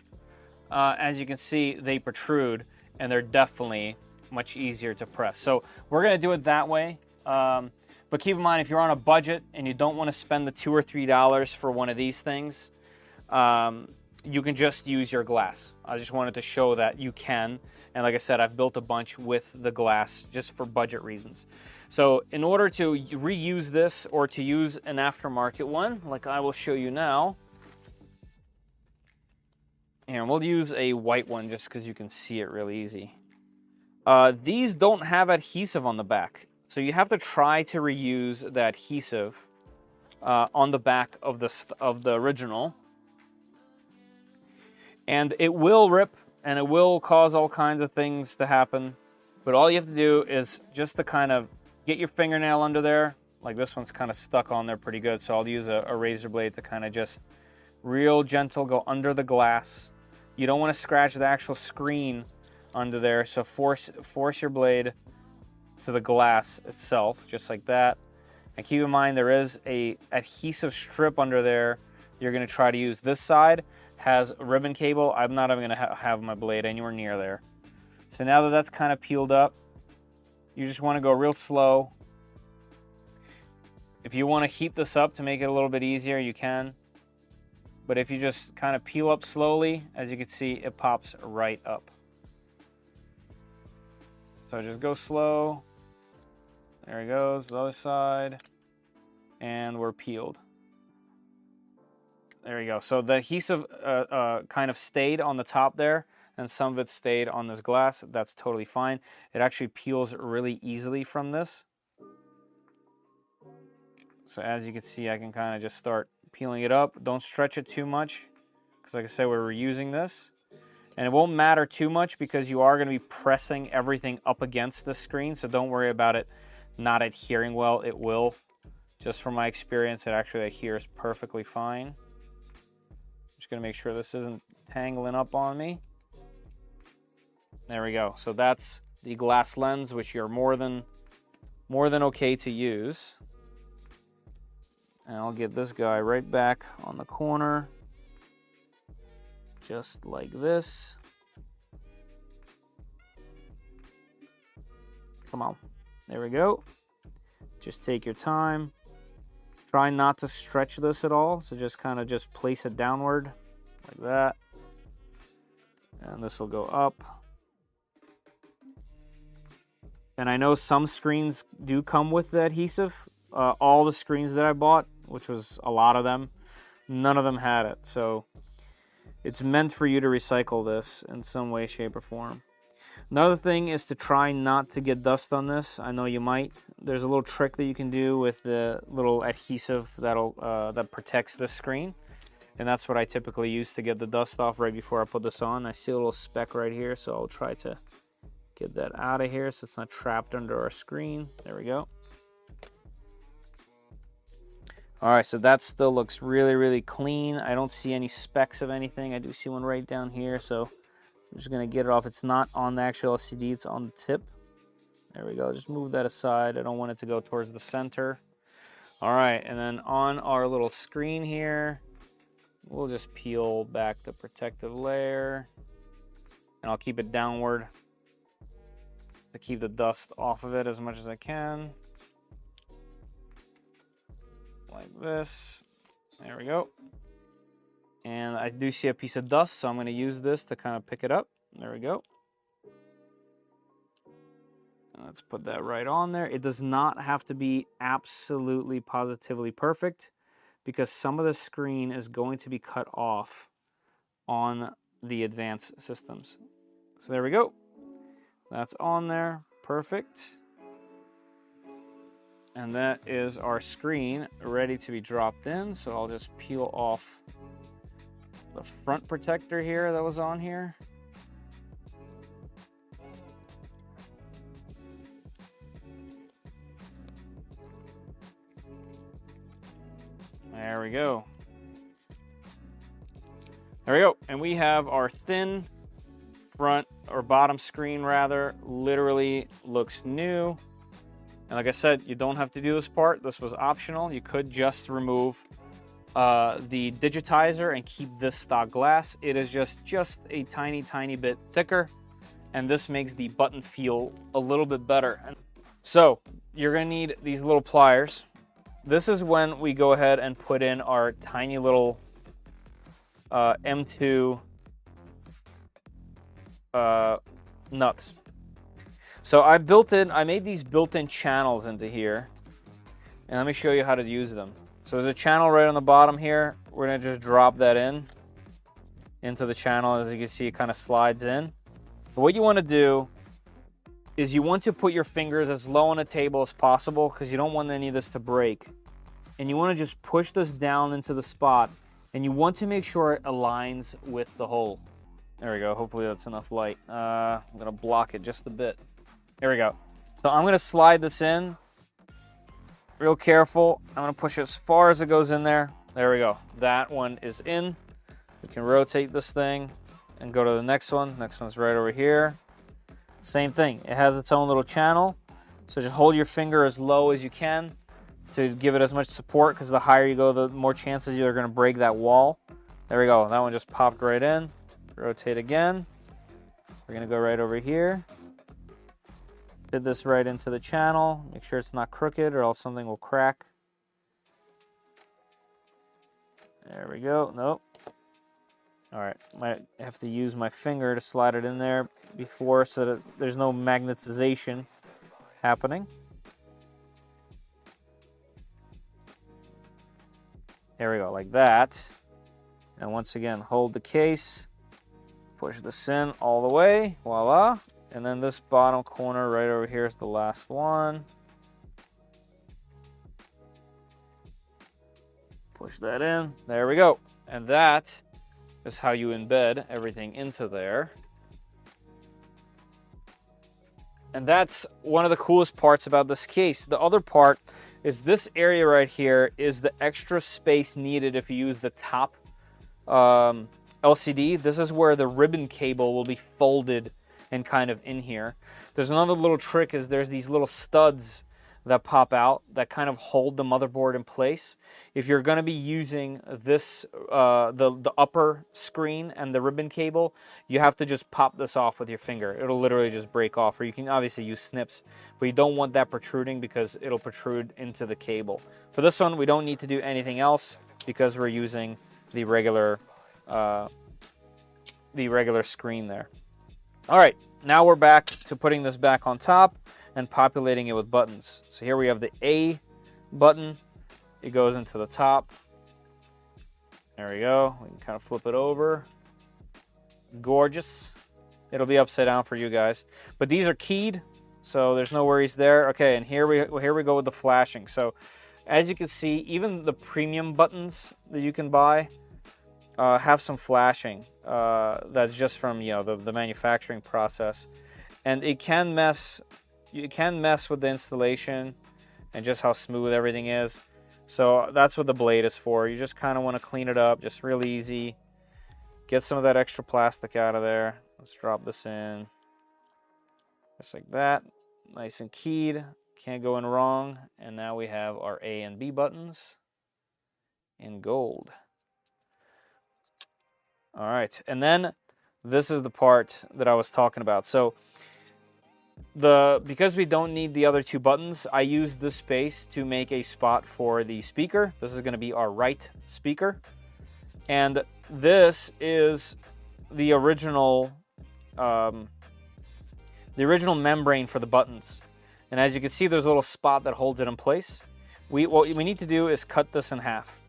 as you can see, they protrude, and they're definitely much easier to press. So we're gonna do it that way. But keep in mind, if you're on a budget and you don't want to spend the $2 or $3 for one of these things, you can just use your glass. I just wanted to show that you can. And like I said, I've built a bunch with the glass just for budget reasons. So in order to reuse this or to use an aftermarket one, like I will show you now, and we'll use a white one just because you can see it really easy. These don't have adhesive on the back. So you have to try to reuse the adhesive on the back of the original. And it will rip, and it will cause all kinds of things to happen. But all you have to do is just to kind of get your fingernail under there. Like this one's kind of stuck on there pretty good, so I'll use a razor blade to kind of just real gentle go under the glass. You don't want to scratch the actual screen under there, so force your blade to the glass itself, just like that. And keep in mind there is a adhesive strip under there. You're going to try to use this side. Has a ribbon cable. I'm not even going to have my blade anywhere near there. So now that that's kind of peeled up, you just want to go real slow. If you want to heat this up to make it a little bit easier, you can. But if you just kind of peel up slowly, as you can see, it pops right up. So just go slow. There it goes, the other side. And we're peeled. There you go. So the adhesive kind of stayed on the top there, and some of it stayed on this glass. That's totally fine. It actually peels really easily from this. So as you can see, I can kind of just start peeling it up. Don't stretch it too much, because like I said, we're reusing this. And it won't matter too much because you are going to be pressing everything up against the screen, so don't worry about it not adhering well. It will. Just from my experience, it actually adheres perfectly fine. Just going to make sure this isn't tangling up on me. There we go. So that's the glass lens, which you're more than okay to use. And I'll get this guy right back on the corner, just like this. Come on. There we go. Just take your time. Try not to stretch this at all. So just kind of just place it downward like that. And this will go up. And I know some screens do come with the adhesive. All the screens that I bought, which was a lot of them, none of them had it. So it's meant for you to recycle this in some way, shape, or form. Another thing is to try not to get dust on this. I know you might. There's a little trick that you can do with the little adhesive that protects the screen. And that's what I typically use to get the dust off right before I put this on. I see a little speck right here, so I'll try to get that out of here so it's not trapped under our screen. There we go. All right, so that still looks really, really clean. I don't see any specks of anything. I do see one right down here, so I'm just gonna get it off. It's not on the actual LCD, it's on the tip. There we go, just move that aside. I don't want it to go towards the center. All right, and then on our little screen here, we'll just peel back the protective layer, and I'll keep it downward to keep the dust off of it as much as I can. Like this. There we go. And I do see a piece of dust, so I'm going to use this to kind of pick it up. There we go. And let's put that right on there. It does not have to be absolutely positively perfect, because some of the screen is going to be cut off on the advanced systems. So there we go. That's on there. Perfect. And that is our screen ready to be dropped in. So I'll just peel off the front protector here that was on here. There we go. There we go. And we have our thin front or bottom screen rather. Literally looks new. And like I said, you don't have to do this part. This was optional. You could just remove the digitizer and keep this stock glass. It is just a tiny bit thicker, and this makes the button feel a little bit better. So you're gonna need these little pliers. This is when we go ahead and put in our tiny little M2 nuts. So I made these built-in channels into here, and let me show you how to use them. So there's a channel right on the bottom here. We're gonna just drop that into the channel. As you can see, it kind of slides in. But what you want to do is you want to put your fingers as low on the table as possible, because you don't want any of this to break. And you want to just push this down into the spot, and you want to make sure it aligns with the hole. There we go. Hopefully that's enough light. I'm gonna block it just a bit. There we go. So I'm going to slide this in. Real careful. I'm going to push it as far as it goes in there. There we go. That one is in. We can rotate this thing and go to the next one. Next one's right over here. Same thing. It has its own little channel. So just hold your finger as low as you can to give it as much support, because the higher you go, the more chances you're going to break that wall. There we go. That one just popped right in. Rotate again. We're going to go right over here. Fit this right into the channel. Make sure it's not crooked, or else something will crack. There we go. Nope. All right. Might have to use my finger to slide it in there before, so that there's no magnetization happening. There we go, like that. And once again, hold the case. Push this in all the way. Voila. And then this bottom corner right over here is the last one. Push that in. There we go. And that is how you embed everything into there. And that's one of the coolest parts about this case. The other part is this area right here is the extra space needed if you use the top LCD. This is where the ribbon cable will be folded and kind of in here. There's another little trick, is there's these little studs that pop out that kind of hold the motherboard in place. If you're going to be using this, the upper screen and the ribbon cable, you have to just pop this off with your finger. It'll literally just break off, or you can obviously use snips, but you don't want that protruding because it'll protrude into the cable. For this one, we don't need to do anything else because we're using the regular screen there. All right, now we're back to putting this back on top and populating it with buttons. So here we have the A button. It goes into the top. There we go. We can kind of flip it over. Gorgeous. It'll be upside down for you guys. But these are keyed, so there's no worries there. Okay, and here we go with the flashing. So as you can see, even the premium buttons that you can buy have some flashing. That's just from the manufacturing process, and it can mess. You can mess with the installation and just how smooth everything is. So that's what the blade is for. You just kind of want to clean it up, just real easy. Get some of that extra plastic out of there. Let's drop this in. Just like that. Nice and keyed. Can't go in wrong. And now we have our A and B buttons in gold. All right. And then this is the part that I was talking about. So because we don't need the other two buttons, I use this space to make a spot for the speaker. This is going to be our right speaker, and this is the original membrane for the buttons. And as you can see, there's a little spot that holds it in place. What we need to do is cut this in half.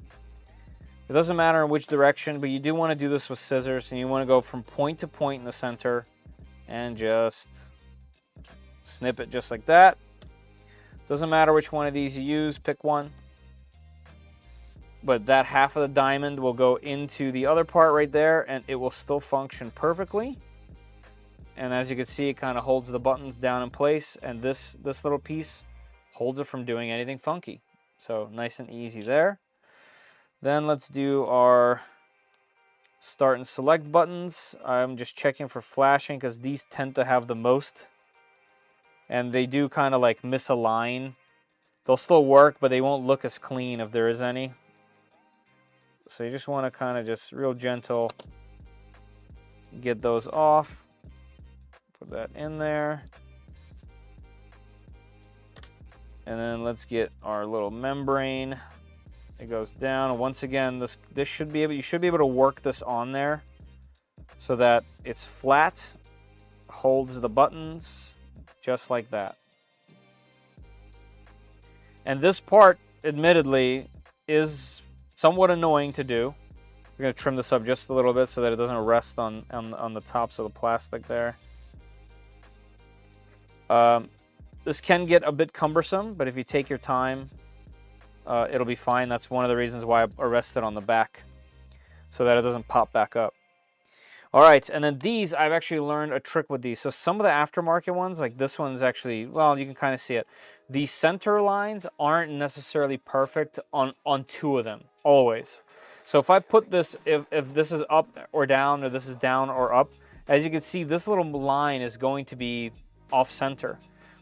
It doesn't matter in which direction, but you do want to do this with scissors, and you want to go from point to point in the center and just snip it just like that. Doesn't matter which one of these you use, pick one. But that half of the diamond will go into the other part right there, and it will still function perfectly. And as you can see, it kind of holds the buttons down in place, and this little piece holds it from doing anything funky. So nice and easy there. Then let's do our start and select buttons. I'm just checking for flashing because these tend to have the most. And they do kind of like misalign. They'll still work, but they won't look as clean if there is any. So you just want to kind of just real gentle get those off. Put that in there. And then let's get our little membrane. It goes down. Once again, this should be able, you should be able to work this on there so that it's flat, holds the buttons just like that. And this part, admittedly, is somewhat annoying to do. We're going to trim this up just a little bit so that it doesn't rest on the tops of the plastic there. This can get a bit cumbersome, but if you take your time, it'll be fine. That's one of the reasons why I rested on the back, so that it doesn't pop back up. All right, and then these, I've actually learned a trick with these. So some of the aftermarket ones, like this one's actually, well, you can kind of see it. The center lines aren't necessarily perfect on two of them, always. So if I put this, if this is up or down, or this is down or up, as you can see, this little line is going to be off center.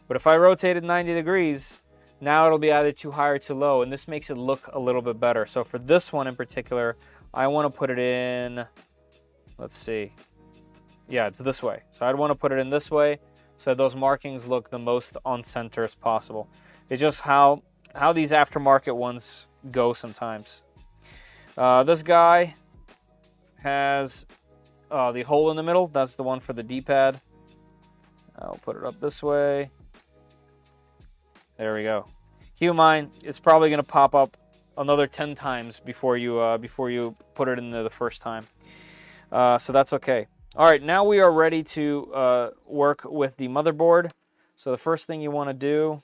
But if I rotate it 90 degrees, now it'll be either too high or too low, and this makes it look a little bit better. So for this one in particular, I want to put it in, let's see. Yeah, it's this way. So I'd want to put it in this way so those markings look the most on center as possible. It's just how these aftermarket ones go sometimes. This guy has the hole in the middle. That's the one for the D-pad. I'll put it up this way. There we go. Keep in mind, it's probably going to pop up another 10 times before you put it in there the first time. So that's okay. All right, now we are ready to work with the motherboard. So the first thing you want to do,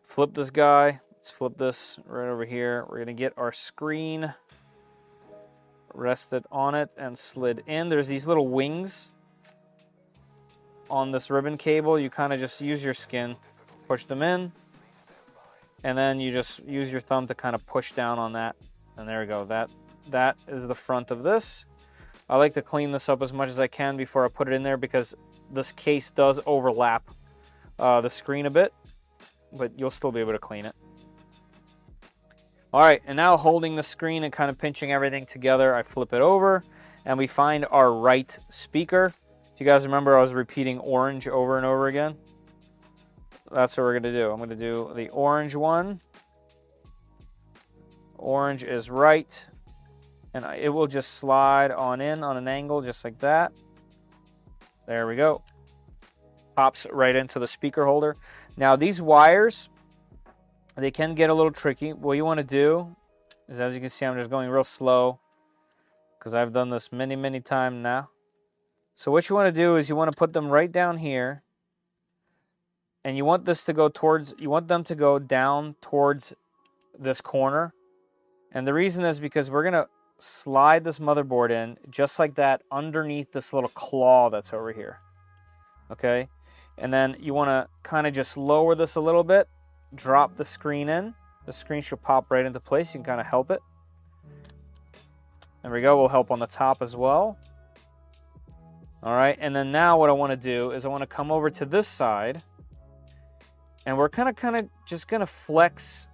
flip this guy. Let's flip this right over here. We're going to get our screen rested on it and slid in. There's these little wings on this ribbon cable. You kind of just use your skin, push them in, and then you just use your thumb to kind of push down on that. And there we go. That is the front of this. I like to clean this up as much as I can before I put it in there because this case does overlap the screen a bit. but you'll still be able to clean it. All right, and now holding the screen and kind of pinching everything together, I flip it over, and we find our right speaker. If you guys remember, I was repeating orange over and over again. That's what we're going to do. I'm going to do the orange one. Orange is right, and it will just slide on in on an angle just like that. There we go. Pops right into the speaker holder. Now these wires, they can get a little tricky. What you want to do is, as you can see, I'm just going real slow because I've done this many, many times now. So what you want to do is you want to put them right down here, and you want this to go towards, you want them to go down towards this corner. And the reason is because we're going to slide this motherboard in just like that underneath this little claw that's over here. Okay? And then you want to kind of just lower this a little bit, drop the screen in. The screen should pop right into place. You can kind of help it. There we go. We'll help on the top as well. All right. And then now what I want to do is I want to come over to this side, and we're kind of just going to flex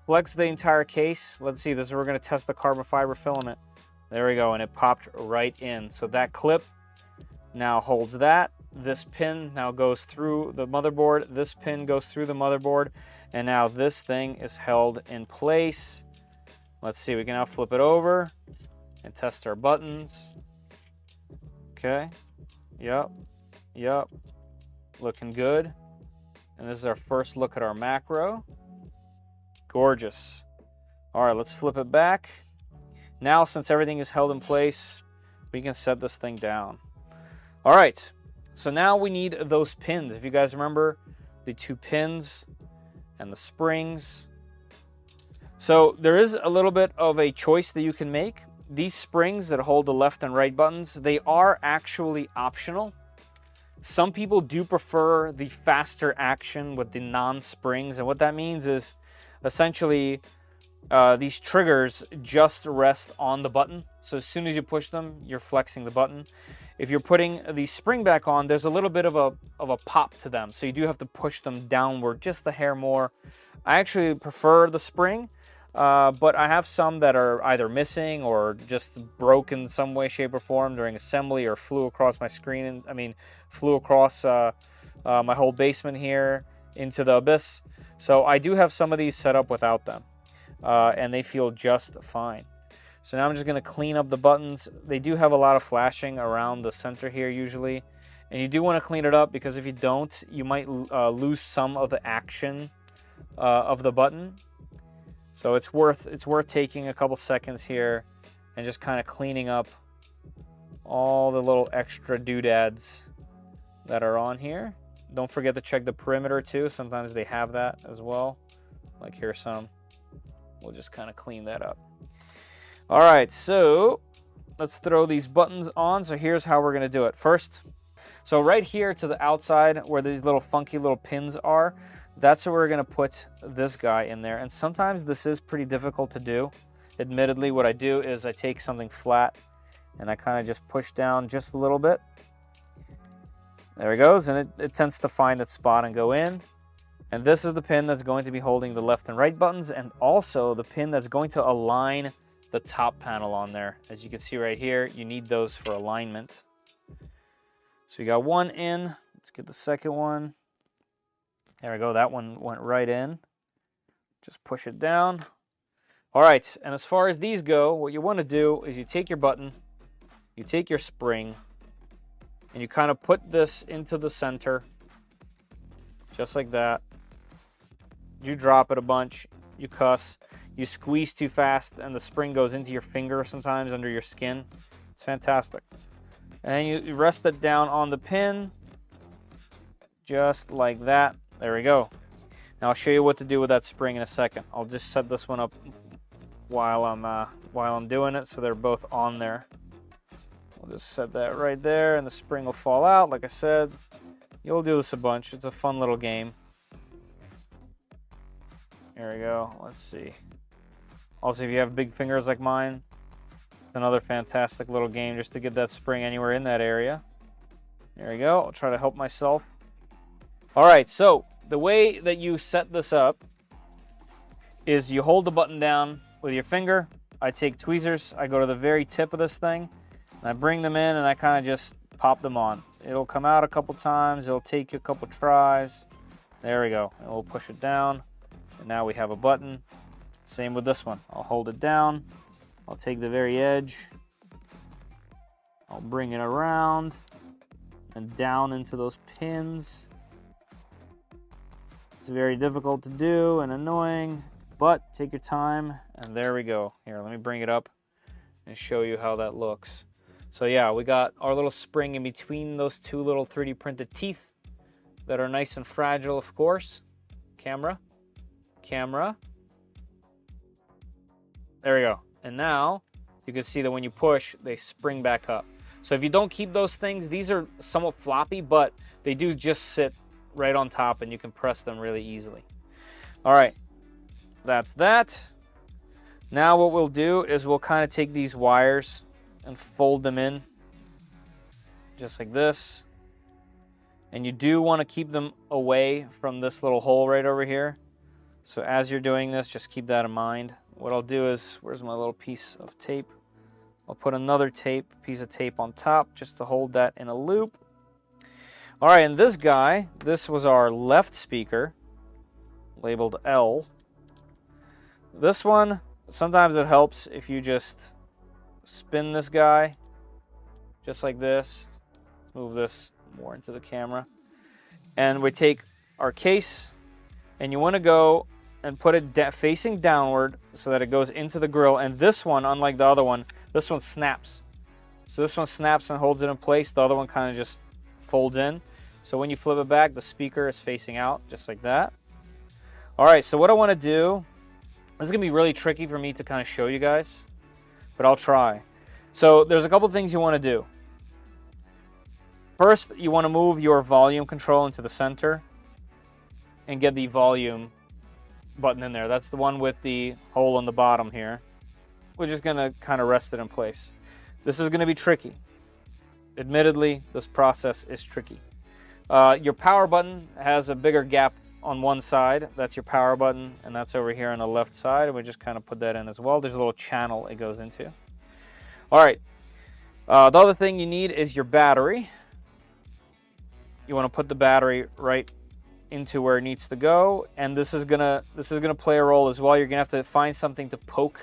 the entire case. Let's see, this is where we're going to test the carbon fiber filament. There we go, and it popped right in. So that clip now holds that. This pin now goes through the motherboard. This pin goes through the motherboard, and now this thing is held in place. Let's see, we can now flip it over and test our buttons. Okay, yep, looking good. And this is our first look at our macro. Gorgeous. All right, let's flip it back. Now, since everything is held in place, we can set this thing down. All right, so now we need those pins. If you guys remember, the 2 pins and the springs. So there is a little bit of a choice that you can make. These springs that hold the left and right buttons, they are actually optional. Some people do prefer the faster action with the non-springs, and what that means is essentially these triggers just rest on the button. So as soon as you push them, you're flexing the button. If you're putting the spring back on, there's a little bit of a pop to them, so you do have to push them downward just a hair more. I actually prefer the spring, but I have some that are either missing or just broken some way, shape, or form during assembly, or flew across my screen. Flew across my whole basement here into the abyss. So I do have some of these set up without them, and they feel just fine. So now I'm just going to clean up the buttons. They do have a lot of flashing around the center here usually, and you do want to clean it up, because if you don't, you might lose some of the action of the button. So it's worth taking a couple seconds here and just kind of cleaning up all the little extra doodads that are on here. Don't forget to check the perimeter too. Sometimes they have that as well. Like here's some. We'll just kind of clean that up. All right, so let's throw these buttons on. So here's how we're going to do it. First, so right here to the outside where these little funky little pins are, that's where we're going to put this guy in there. And sometimes this is pretty difficult to do. Admittedly, what I do is I take something flat and I kind of just push down just a little bit. There it goes, and it tends to find that spot and go in. And this is the pin that's going to be holding the left and right buttons, and also the pin that's going to align the top panel on there. As you can see right here, you need those for alignment. So we got one in. Let's get the second one. There we go. That one went right in. Just push it down. All right, and as far as these go, what you want to do is you take your button, you take your spring, and you kind of put this into the center, just like that. You drop it a bunch, you cuss, you squeeze too fast, and the spring goes into your finger sometimes under your skin. It's fantastic. And then you rest it down on the pin, just like that. There we go. Now I'll show you what to do with that spring in a second. I'll just set this one up while I'm doing it, so they're both on there. We'll just set that right there, and the spring will fall out. Like I said, you'll do this a bunch. It's a fun little game. There we go. Let's see. Also, if you have big fingers like mine, it's another fantastic little game just to get that spring anywhere in that area. There we go. I'll try to help myself. All right, so the way that you set this up is you hold the button down with your finger. I take tweezers, I go to the very tip of this thing, and I bring them in and I kind of just pop them on. It'll come out a couple times, it'll take you a couple tries. There we go, and we'll push it down, and now we have a button. Same with this one. I'll hold it down, I'll take the very edge, I'll bring it around and down into those pins. It's very difficult to do and annoying, but take your time, and there we go. Here, let me bring it up and show you how that looks. So yeah, we got our little spring in between those two little 3D printed teeth that are nice and fragile, of course. Camera. There we go. And now you can see that when you push, they spring back up. So if you don't keep those things, these are somewhat floppy, but they do just sit right on top and you can press them really easily. All right, that's that. Now what we'll do is we'll kind of take these wires and fold them in just like this. And you do want to keep them away from this little hole right over here. So as you're doing this, just keep that in mind. What I'll do is, where's my little piece of tape? I'll put another piece of tape on top just to hold that in a loop. All right, and this guy, this was our left speaker, labeled L. This one, sometimes it helps if you just spin this guy just like this. Move this more into the camera. And we take our case, and you want to go and put it facing downward so that it goes into the grill. And this one, unlike the other one, this one snaps. So this one snaps and holds it in place. The other one kind of just folds in. So when you flip it back, the speaker is facing out just like that. All right, so what I want to do, this is going to be really tricky for me to kind of show you guys, but I'll try. So there's a couple things you want to do. First, you want to move your volume control into the center and get the volume button in there. That's the one with the hole on the bottom here. We're just going to kind of rest it in place. This is going to be tricky. Admittedly, this process is tricky. Your power button has a bigger gap on one side. That's your power button, and that's over here on the left side. And we just kind of put that in as well. There's a little channel it goes into. All right. The other thing you need is your battery. You want to put the battery right into where it needs to go, and this is gonna play a role as well. You're gonna have to find something to poke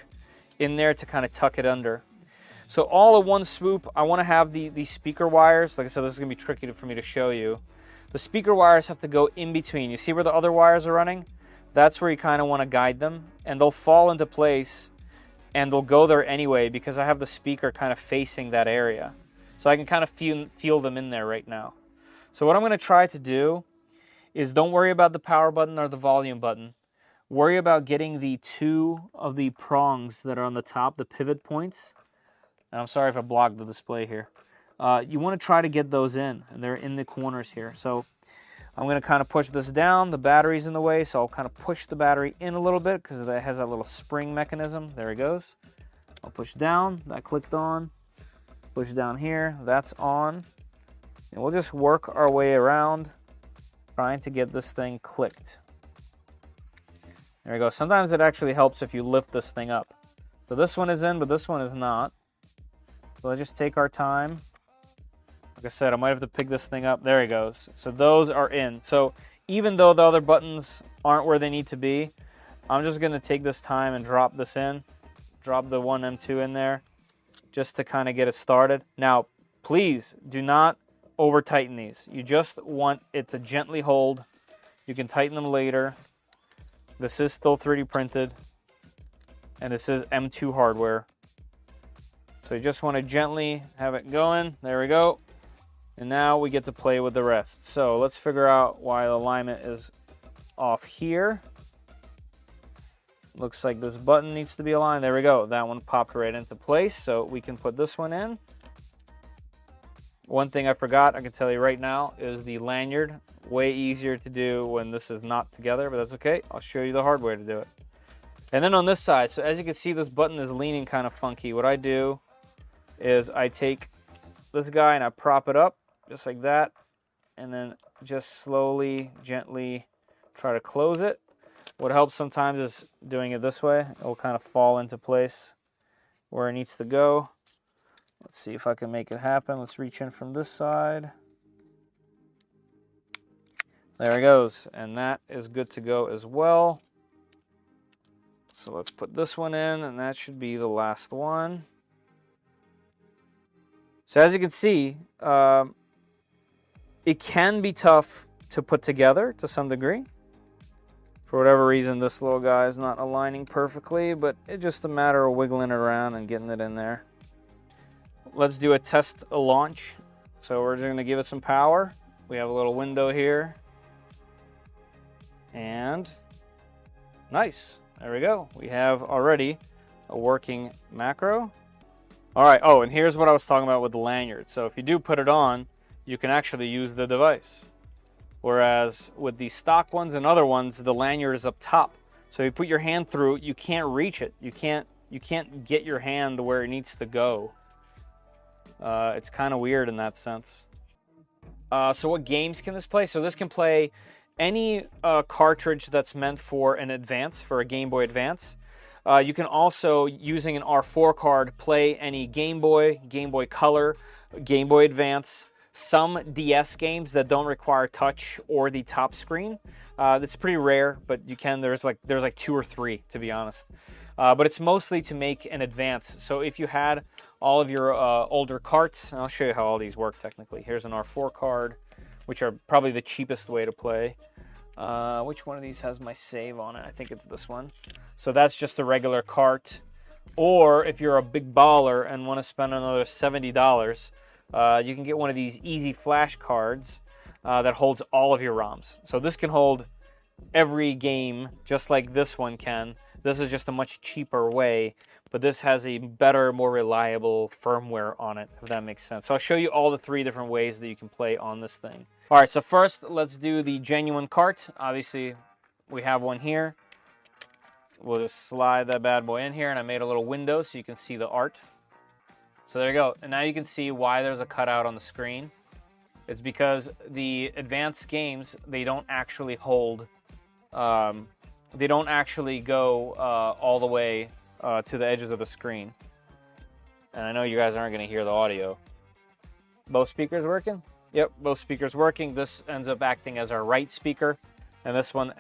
in there to kind of tuck it under. So all in one swoop, I want to have the speaker wires. Like I said, this is gonna be tricky for me to show you. The speaker wires have to go in between. You see where the other wires are running? That's where you kind of want to guide them, and they'll fall into place, and they'll go there anyway because I have the speaker kind of facing that area. So I can kind of feel them in there right now. So what I'm going to try to do is don't worry about the power button or the volume button. Worry about getting the two of the prongs that are on the top, the pivot points. And I'm sorry if I blocked the display here. You want to try to get those in, and they're in the corners here. So I'm going to kind of push this down. The battery's in the way, so I'll kind of push the battery in a little bit because it has that little spring mechanism. There it goes. I'll push down. That clicked on. Push down here. That's on. And we'll just work our way around trying to get this thing clicked. There we go. Sometimes it actually helps if you lift this thing up. So this one is in, but this one is not. So let's just take our time. Like I said, I might have to pick this thing up. There he goes. So those are in. So even though the other buttons aren't where they need to be, I'm just going to take this time and drop this in. Drop the 1M2 in there just to kind of get it started. Now, please do not over tighten these. You just want it to gently hold. You can tighten them later. This is still 3D printed, and this is M2 hardware. So you just want to gently have it going. There we go. And now we get to play with the rest. So let's figure out why the alignment is off here. Looks like this button needs to be aligned. There we go. That one popped right into place. So we can put this one in. One thing I forgot, I can tell you right now, is the lanyard. Way easier to do when this is not together, but that's okay. I'll show you the hard way to do it. And then on this side, so as you can see, this button is leaning kind of funky. What I do is I take this guy and I prop it up just like that, and then just slowly, gently try to close it. What helps sometimes is doing it this way. It will kind of fall into place where it needs to go. Let's see if I can make it happen. Let's reach in from this side. There it goes, and that is good to go as well. So let's put this one in, and that should be the last one. So as you can see, it can be tough to put together to some degree. For whatever reason, this little guy is not aligning perfectly, but it's just a matter of wiggling it around and getting it in there. Let's do a test launch. So we're just going to give it some power. We have a little window here. And nice. There we go. We have already a working macro. All right. Oh, and here's what I was talking about with the lanyard. So if you do put it on, you can actually use the device. Whereas with the stock ones and other ones, the lanyard is up top. So if you put your hand through, you can't reach it. You can't get your hand where it needs to go. It's kind of weird in that sense. So what games can this play? So this can play any cartridge that's meant for an Advance, for a Game Boy Advance. You can also, using an R4 card, play any Game Boy, Game Boy Color, Game Boy Advance, some DS games that don't require touch or the top screen. It's pretty rare, but you can. There's like 2 or 3, to be honest. But it's mostly to make an Advance. So if you had all of your older carts, and I'll show you how all these work technically. Here's an R4 card, which are probably the cheapest way to play. Which one of these has my save on it? I think it's this one. So that's just a regular cart. Or if you're a big baller and want to spend another $70, you can get one of these easy flash cards that holds all of your ROMs. So this can hold every game just like this one can. This is just a much cheaper way, but this has a better, more reliable firmware on it, if that makes sense. So I'll show you all the 3 different ways that you can play on this thing. All right, so first, let's do the genuine cart. Obviously, we have one here. We'll just slide that bad boy in here, and I made a little window so you can see the art. So there you go. And now you can see why there's a cutout on the screen. It's because the advanced games, they don't actually hold... they don't actually go all the way to the edges of the screen. And I know you guys aren't going to hear the audio. Both speakers working? Yep, both speakers working. This ends up acting as our right speaker, and this one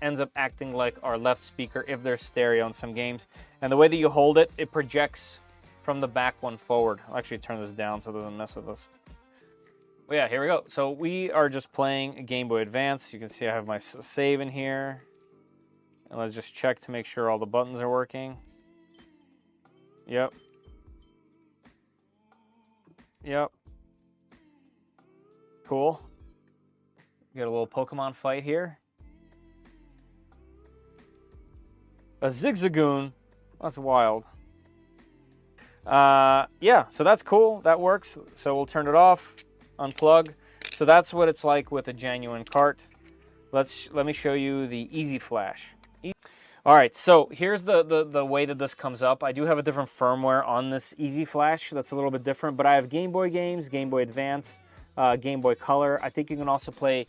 ends up acting like our left speaker if there's stereo in some games. And the way that you hold it, it projects from the back one forward. I'll actually turn this down so it doesn't mess with us. But yeah, here we go. So we are just playing a Game Boy Advance. You can see I have my save in here. And let's just check to make sure all the buttons are working. Yep. Yep. Cool. Get a little Pokemon fight here. A Zigzagoon. That's wild. Yeah, so that's cool. That works. So we'll turn it off, unplug. So that's what it's like with a genuine cart. Let me show you the Easy Flash. All right, so here's the way that this comes up. I do have a different firmware on this Easy Flash that's a little bit different, but I have Game Boy games, Game Boy Advance, Game Boy Color. I think you can also play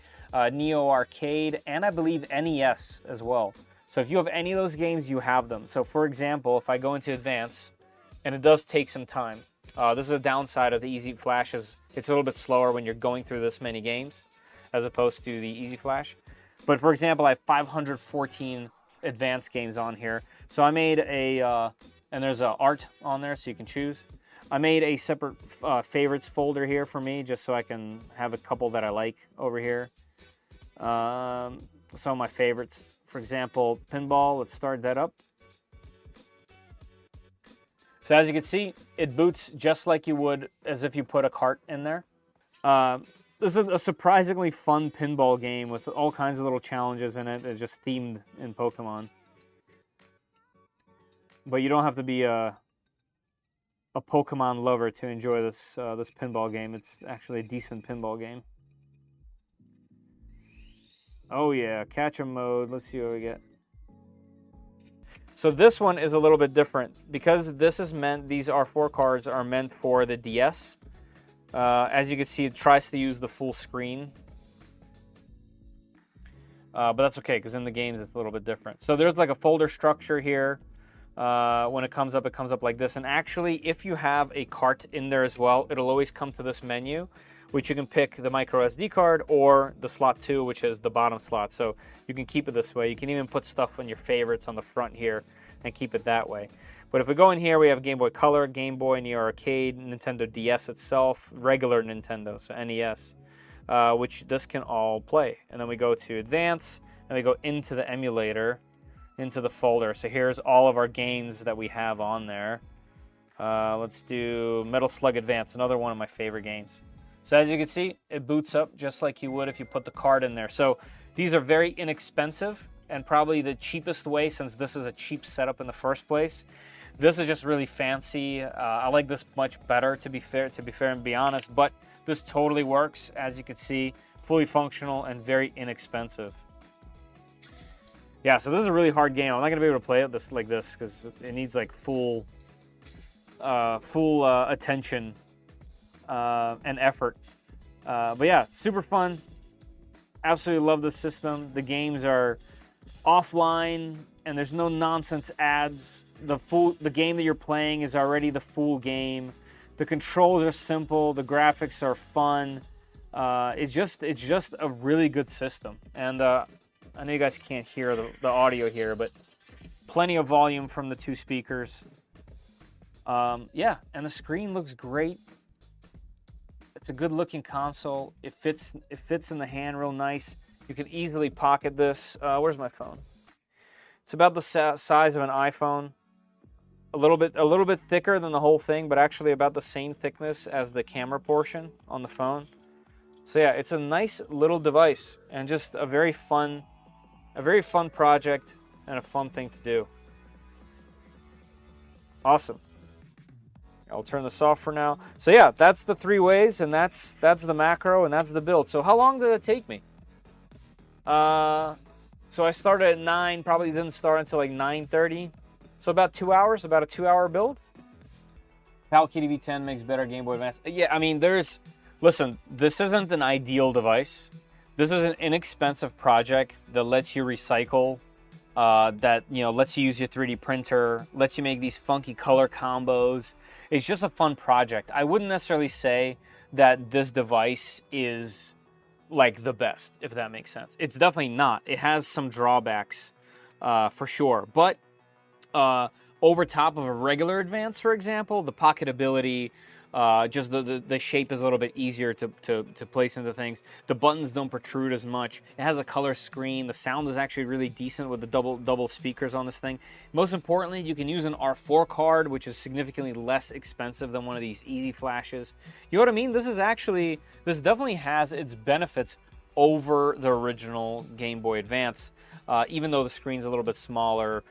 Neo Arcade, and I believe NES as well. So if you have any of those games, you have them. So for example, if I go into Advance, and it does take some time. This is a downside of the Easy Flash, is it's a little bit slower when you're going through this many games, as opposed to the Easy Flash. But for example, I have 514 advanced games on here. So I made a, and there's a art on there so you can choose. I made a separate favorites folder here for me, just so I can have a couple that I like over here. Some of my favorites, for example, pinball. Let's start that up. So as you can see, it boots just like you would as if you put a cart in there. This is a surprisingly fun pinball game with all kinds of little challenges in it. It's just themed in Pokemon. But you don't have to be a Pokemon lover to enjoy this this pinball game. It's actually a decent pinball game. Oh yeah, catch-em mode. Let's see what we get. So this one is a little bit different because this is meant. These R4 cards are meant for the DS. As you can see, it tries to use the full screen. but that's okay because in the games it's a little bit different. So there's like a folder structure here. When it comes up like this. And actually, if you have a cart in there as well, it'll always come to this menu, which you can pick the micro SD card or the slot 2, which is the bottom slot. So you can keep it this way. You can even put stuff on your favorites on the front here and keep it that way. But if we go in here, we have Game Boy Color, Game Boy, Neo Arcade, Nintendo DS itself, regular Nintendo, so NES, which this can all play. And then we go to Advance, and we go into the emulator, into the folder. So here's all of our games that we have on there. Let's do Metal Slug Advance, another one of my favorite games. So as you can see, it boots up just like you would if you put the card in there. So these are very inexpensive and probably the cheapest way, since this is a cheap setup in the first place. This is just really fancy. I like this much better, to be fair and be honest, but this totally works. As you can see, fully functional and very inexpensive. Yeah, so this is a really hard game. I'm not gonna be able to play it like this because it needs like full attention and effort. But yeah, super fun. Absolutely love this system. The games are offline and there's no nonsense ads. The game that you're playing is already the full game. The controls are simple. The graphics are fun. It's just a really good system. And I know you guys can't hear the audio here, but plenty of volume from the 2 speakers. Yeah, and the screen looks great. It's a good-looking console. It fits in the hand real nice. You can easily pocket this. Where's my phone? It's about the size of an iPhone. A little bit thicker than the whole thing, but actually about the same thickness as the camera portion on the phone. So yeah, it's a nice little device and just a very fun project and a fun thing to do. Awesome. I'll turn this off for now. So yeah, that's the 3 ways, and that's the macro, and that's the build. So how long did it take me? So I started at 9, probably didn't start until like 9:30. So about 2 hours, about a 2-hour build. Palkitty V10 makes better Game Boy Advance. Yeah, I mean, listen, this isn't an ideal device. This is an inexpensive project that lets you recycle, that lets you use your 3D printer, lets you make these funky color combos. It's just a fun project. I wouldn't necessarily say that this device is like the best, if that makes sense. It's definitely not. It has some drawbacks for sure, but over top of a regular Advance, for example, the pocketability, just the shape is a little bit easier to place into things. The buttons don't protrude as much. It has a color screen. The sound is actually really decent with the double speakers on this thing. Most importantly, you can use an R4 card, which is significantly less expensive than one of these easy flashes. You know what I mean? This definitely has its benefits over the original Game Boy Advance, even though the screen's a little bit smaller,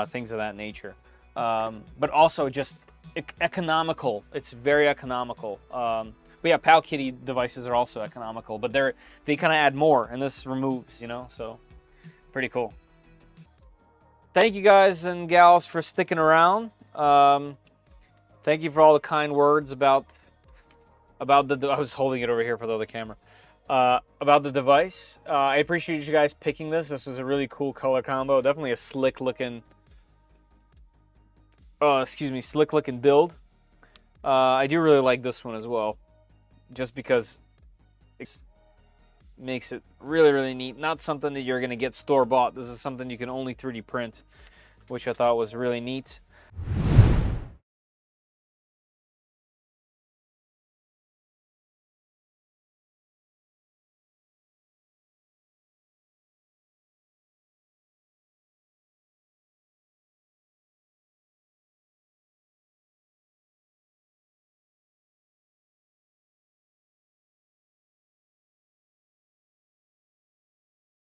things of that nature. But also just economical. It's very economical. But yeah, Palkitty devices are also economical, but they kind of add more, and this removes, so pretty cool. Thank you guys and gals for sticking around. Thank you for all the kind words about I was holding it over here for the other camera. About the device. I appreciate you guys picking this. This was a really cool color combo. Definitely a slick looking build. I do really like this one as well, just because it makes it really, really neat. Not something that you're going to get store-bought. This is something you can only 3D print, which I thought was really neat.